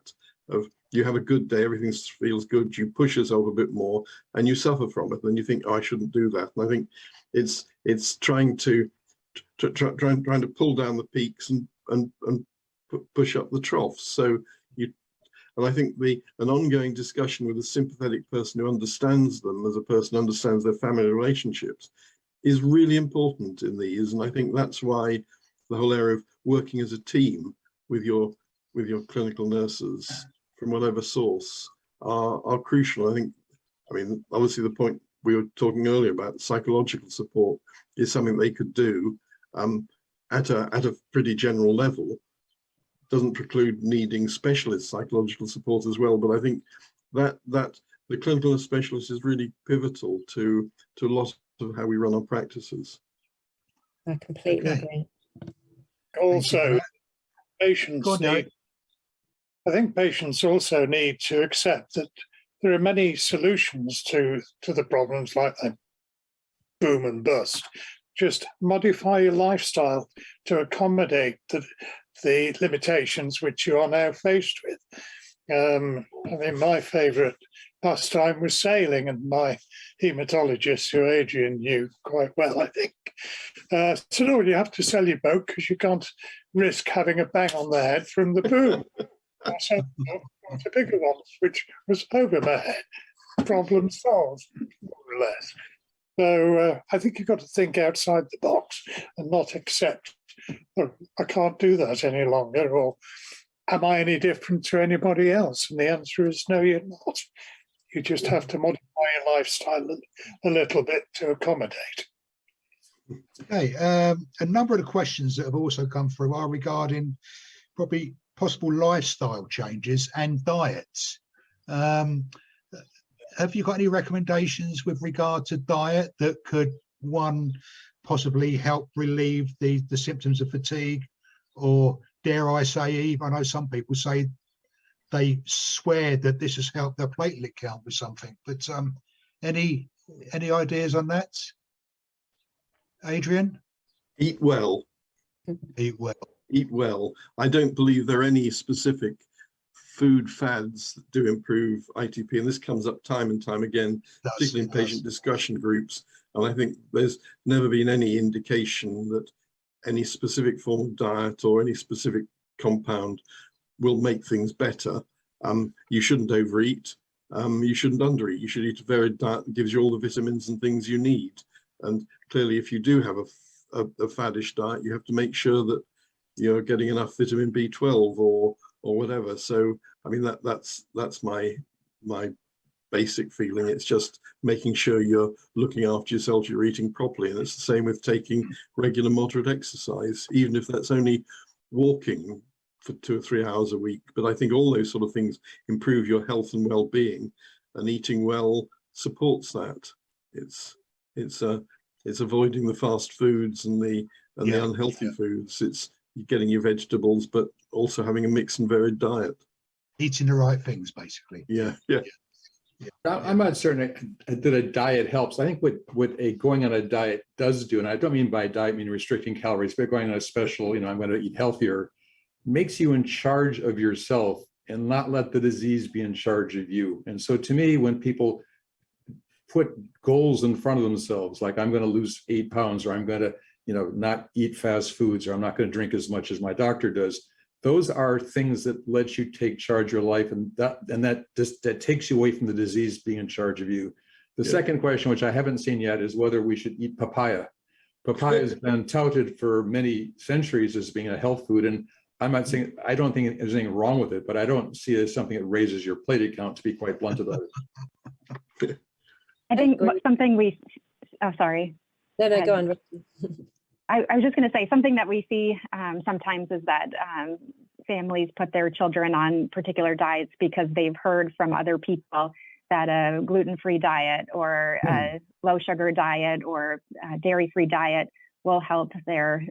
of you have a good day, everything feels good, you push yourself a bit more and you suffer from it, and you think, oh, I shouldn't do that. And I think it's trying to pull down the peaks and push up the troughs. So and I think an ongoing discussion with a sympathetic person who understands them as a person who understands their family relationships is really important in these. And I think that's why the whole area of working as a team with your clinical nurses from whatever source are crucial. I mean, obviously the point we were talking earlier about psychological support is something they could do at a pretty general level. Doesn't preclude needing specialist psychological support as well, but I think that the clinical nurse specialist is really pivotal to a lot of how we run our practices. I completely agree. Also, patients need, I think patients also need to accept that there are many solutions to the problems like that boom and bust. Just modify your lifestyle to accommodate the limitations which you are now faced with. I mean, my favourite pastime was sailing, and my haematologist, who Adrian knew quite well, I think, said, "Oh, you have to sell your boat because you can't risk having a bang on the head from the boom." I said, "No, got a bigger one, which was over my head. Problem solved, more or less." So I think you've got to think outside the box and not accept, "Oh, I can't do that any longer," or "Am I any different to anybody else?" And the answer is no, you're not. You just have to modify your lifestyle a little bit to accommodate. Okay, a number of the questions that have also come through are regarding probably possible lifestyle changes and diets. Have you got any recommendations with regard to diet that could, one, possibly help relieve the symptoms of fatigue, or dare I say, even I know some people say they swear that this has helped their platelet count with something, but any ideas on that, Adrian? Eat well. Eat well. Eat well. I don't believe there are any specific food fads that do improve ITP, and this comes up time and time again, particularly in patient discussion groups. And I think there's never been any indication that any specific form of diet or any specific compound will make things better. You shouldn't overeat. You shouldn't undereat. You should eat a varied diet that gives you all the vitamins and things you need. And clearly, if you do have a faddish diet, you have to make sure that you're getting enough vitamin B12 or whatever. So, I mean, that's my basic feeling. It's just making sure you're looking after yourself, you're eating properly. And it's the same with taking regular moderate exercise, even if that's only walking for 2 or 3 hours a week. But I think all those sort of things improve your health and well-being, and eating well supports that. It's avoiding the fast foods and the unhealthy foods. It's you're getting your vegetables, but also having a mixed and varied diet. Eating the right things, basically. Yeah. I'm not certain that a diet helps. I think what a going on a diet does do, and I don't mean by diet mean restricting calories, but going on a special, I'm going to eat healthier, makes you in charge of yourself and not let the disease be in charge of you. And so to me, when people put goals in front of themselves, like I'm going to lose 8 pounds, or I'm going to, not eat fast foods, or I'm not going to drink as much as my doctor does, those are things that let you take charge of your life, and that takes you away from the disease being in charge of you. The second question, which I haven't seen yet, is whether we should eat papaya. Papaya has been touted for many centuries as being a health food, and I'm not saying, I don't think there's anything wrong with it, but I don't see it as something that raises your platelet count, to be quite blunt about it. I think something sorry. No, go on. I was just going to say something that we see sometimes is that families put their children on particular diets because they've heard from other people that a gluten-free diet or a low-sugar diet or a dairy-free diet will help their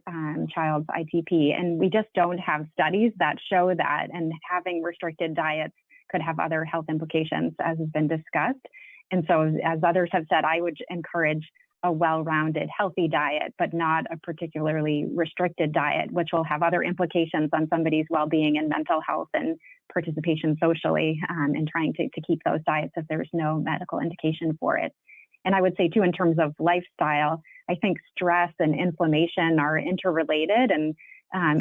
child's ITP. And we just don't have studies that show that, and having restricted diets could have other health implications, as has been discussed. And so, as others have said, I would encourage a well-rounded, healthy diet, but not a particularly restricted diet, which will have other implications on somebody's well-being and mental health and participation socially in trying to keep those diets if there's no medical indication for it. And I would say too, in terms of lifestyle, I think stress and inflammation are interrelated, and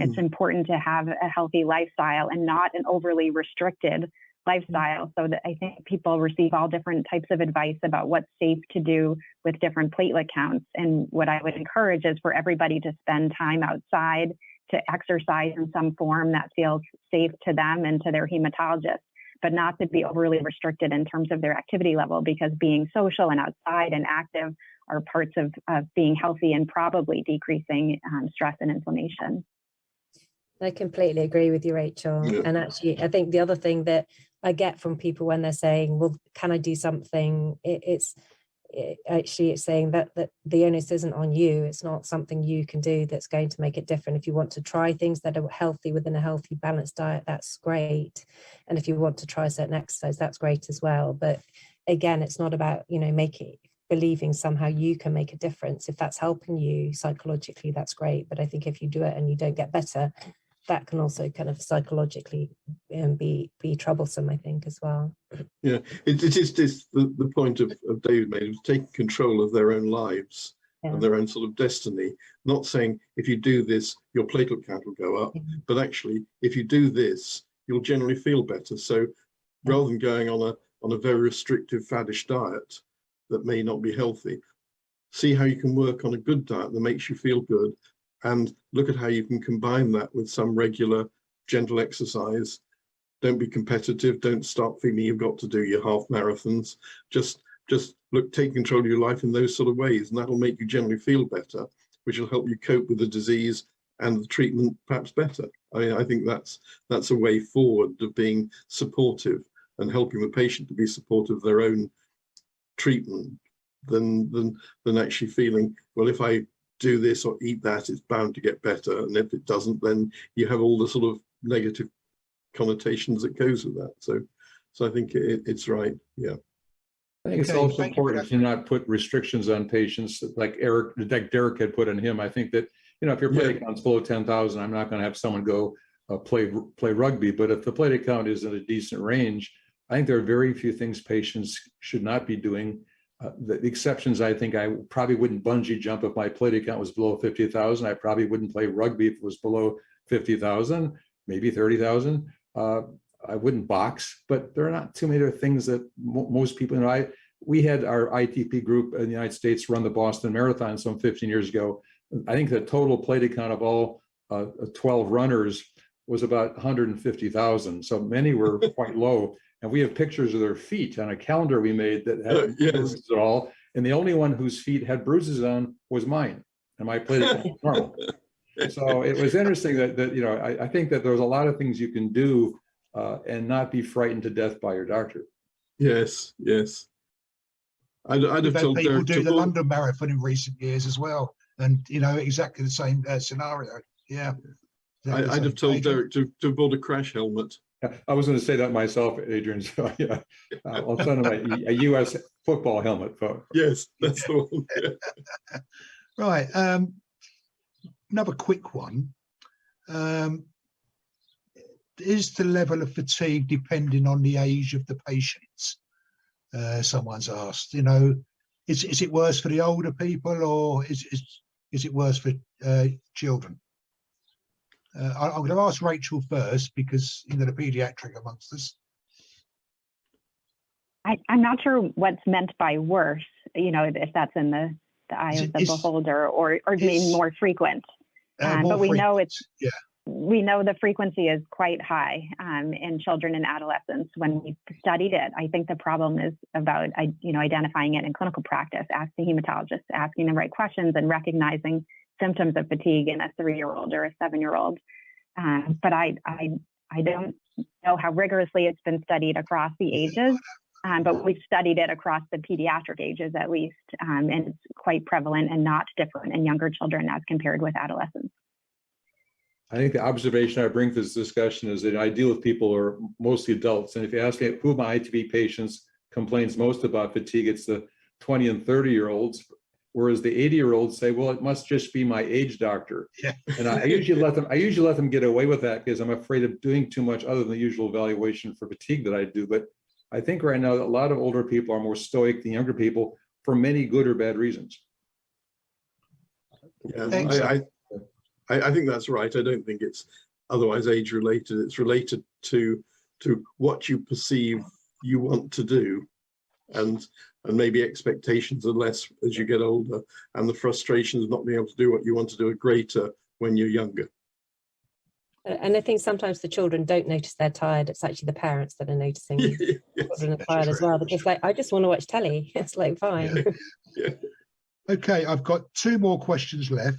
it's important to have a healthy lifestyle and not an overly restricted lifestyle, so that I think people receive all different types of advice about what's safe to do with different platelet counts. And what I would encourage is for everybody to spend time outside, to exercise in some form that feels safe to them and to their hematologist, but not to be overly restricted in terms of their activity level, because being social and outside and active are parts of being healthy and probably decreasing stress and inflammation. I completely agree with you, Rachel. Yeah. And actually, I think the other thing that I get from people when they're saying, well, can I do something? It's saying that the onus isn't on you. It's not something you can do that's going to make it different. If you want to try things that are healthy within a healthy, balanced diet, that's great. And if you want to try certain exercise, that's great as well. But again, it's not about, believing somehow you can make a difference. If that's helping you psychologically, that's great. But I think if you do it and you don't get better, that can also kind of psychologically be troublesome, I think, as well. Yeah, it is the point of David made, of taking control of their own lives and their own sort of destiny. Not saying if you do this, your platelet count will go up, but actually, if you do this, you'll generally feel better. So rather than going on a very restrictive, faddish diet that may not be healthy, see how you can work on a good diet that makes you feel good, and look at how you can combine that with some regular, gentle exercise. Don't be competitive. Don't start feeling you've got to do your half marathons. Just take control of your life in those sort of ways, and that'll make you generally feel better, which will help you cope with the disease and the treatment perhaps better. I think that's a way forward of being supportive and helping the patient to be supportive of their own treatment than actually feeling, well, if I do this or eat that, it's bound to get better, and if it doesn't, then you have all the sort of negative connotations that goes with that. So I think it's right. Yeah. I think it's also important to not put restrictions on patients like Derek had put on him. I think that, if your platelet count's below 10,000, I'm not going to have someone go play rugby. But if the platelet count is in a decent range, I think there are very few things patients should not be doing. The exceptions, I think I probably wouldn't bungee jump if my platelet count was below 50,000. I probably wouldn't play rugby if it was below 50,000, maybe 30,000. I wouldn't box, but there are not too many other things that most people, we had our ITP group in the United States run the Boston Marathon some 15 years ago. I think the total platelet count of all 12 runners was about 150,000. So many were quite low. And we have pictures of their feet on a calendar we made that had bruises at all. And the only one whose feet had bruises on was mine. And my platelet count was normal. So it was interesting that I think that there's a lot of things you can do and not be frightened to death by your doctor. Yes. I'd have told people Derek do the London Marathon in recent years as well, and exactly the same scenario. Yeah. I'd have told Derek to have bought a crash helmet. I was going to say that myself, Adrian. So yeah, I'll send him a U.S. football helmet. Yes, that's the one. Yeah. Right. Another quick one. Is the level of fatigue depending on the age of the patients? Someone's asked. You know, is it worse for the older people, or is it worse for children? I'm going to ask Rachel first because you know the pediatric amongst us. I'm not sure what's meant by worse. You know, if that's in the eye of the beholder, or maybe more frequent. But we know it's we know the frequency is quite high in children and adolescents. When we studied it, I think the problem is about identifying it in clinical practice, asking hematologists, asking the right questions, and recognizing symptoms of fatigue in a 3-year-old or a 7-year-old. But I don't know how rigorously it's been studied across the ages, but we've studied it across the pediatric ages at least, and it's quite prevalent and not different in younger children as compared with adolescents. I think the observation I bring to this discussion is that I deal with people who are mostly adults. And if you ask me who of my ITP patients complains most about fatigue, it's the 20 and 30-year-olds, whereas the 80-year-olds say, well, it must just be my age, doctor. Yeah. And I usually let them get away with that because I'm afraid of doing too much other than the usual evaluation for fatigue that I do. But I think right now a lot of older people are more stoic than younger people for many good or bad reasons. Yeah, I think that's right. I don't think it's otherwise age related. It's related to what you perceive you want to do, and maybe expectations are less as you get older, and the frustrations of not being able to do what you want to do are greater when you're younger. And I think sometimes the children don't notice they're tired. It's actually the parents that are noticing children are tired as well, because like, I just want to watch telly. It's like, fine. Yeah. Okay, I've got 2 more questions left.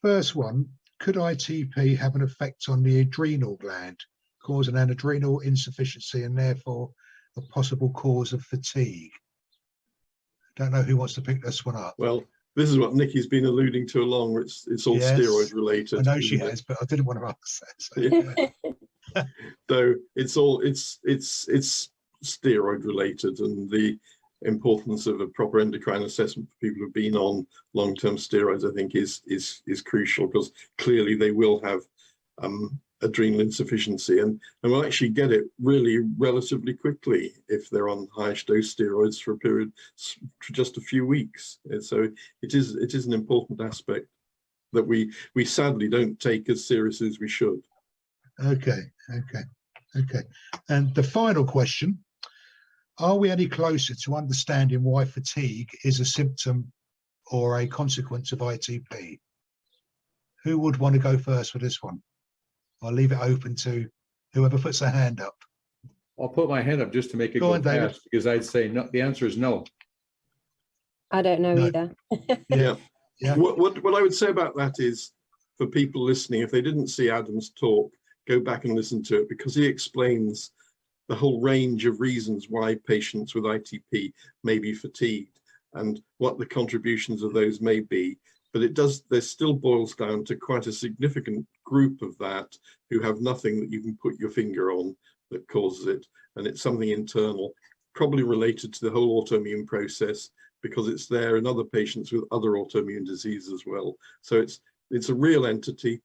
First one, could ITP have an effect on the adrenal gland, causing an adrenal insufficiency and therefore a possible cause of fatigue? Don't know who wants to pick this one up. Well, this is what Nikki's been alluding to along. It's all steroid related. I know she has, but I didn't want to ask that. So, So it's steroid related, and the importance of a proper endocrine assessment for people who've been on long-term steroids, I think, is crucial, because clearly they will have adrenal insufficiency, and will actually get it really relatively quickly if they're on high-dose steroids for a period for just a few weeks. And so it is an important aspect that we sadly don't take as seriously as we should. Okay. And the final question, are we any closer to understanding why fatigue is a symptom or a consequence of ITP? Who would want to go first for this one? I'll leave it open to whoever puts their hand up. I'll put my hand up just to make it go fast, because I'd say no. The answer is no. I don't know either. Yeah. What I would say about that is, for people listening, if they didn't see Adam's talk, go back and listen to it, because he explains the whole range of reasons why patients with ITP may be fatigued and what the contributions of those may be. But there still boils down to quite a significant group of that who have nothing that you can put your finger on that causes it. And it's something internal, probably related to the whole autoimmune process, because it's there in other patients with other autoimmune diseases as well. So it's a real entity.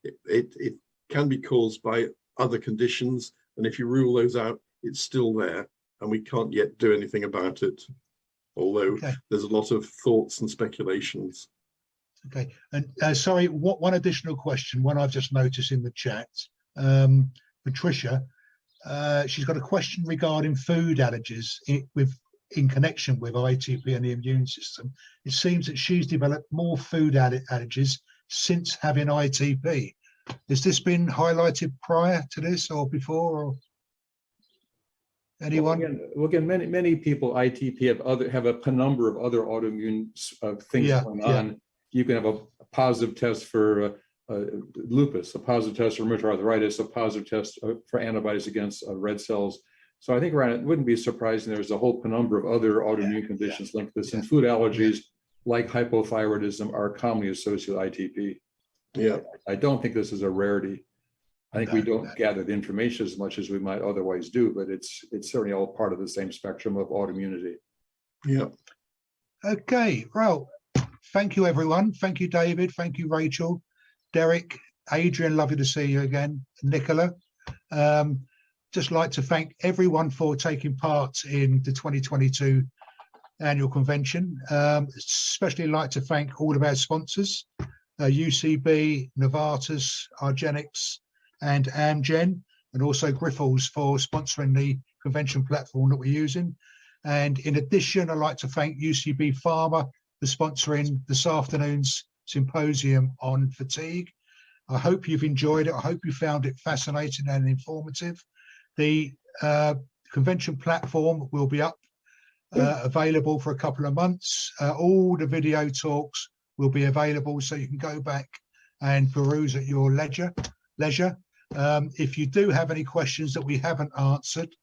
It can be caused by other conditions. And if you rule those out, it's still there, and we can't yet do anything about it, although there's a lot of thoughts and speculations. Okay, and sorry, one additional question, one I've just noticed in the chat. Patricia, she's got a question regarding food allergies in connection with ITP and the immune system. It seems that she's developed more food allergies since having ITP. Has this been highlighted prior to this or before, or anyone? Well, again, many people ITP have a penumbra of other autoimmune things going on. You can have a positive test for lupus, a positive test for rheumatoid arthritis, a positive test for antibodies against red cells. So I think, Ryan, it wouldn't be surprising there's a whole penumbra of other autoimmune conditions linked to this. And food allergies, like hypothyroidism, are commonly associated with ITP. Yeah. I don't think this is a rarity. I think we No, don't no. gather the information as much as we might otherwise do, but it's certainly all part of the same spectrum of autoimmunity. Yeah. Okay, well, thank you, everyone. Thank you, David. Thank you, Rachel, Derek, Adrian. Lovely to see you again. Nichola. Just like to thank everyone for taking part in the 2022 annual convention. Especially like to thank all of our sponsors, UCB, Novartis, Argenix, and Amgen, and also Grifols for sponsoring the convention platform that we're using. And in addition, I'd like to thank UCB Pharma for sponsoring this afternoon's symposium on fatigue. I hope you've enjoyed it. I hope you found it fascinating and informative. The convention platform will be up, available for a couple of months. All the video talks will be available, so you can go back and peruse at your leisure. If you do have any questions that we haven't answered,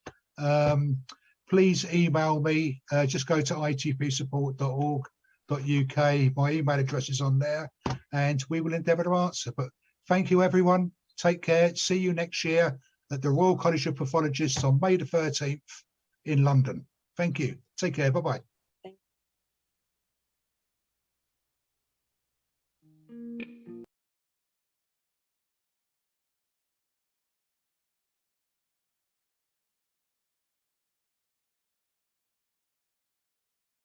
please email me. Just go to itpsupport.org.uk. My email address is on there, and we will endeavour to answer. But thank you, everyone. Take care. See you next year at the Royal College of Pathologists on May the 13th in London. Thank you. Take care. Bye-bye.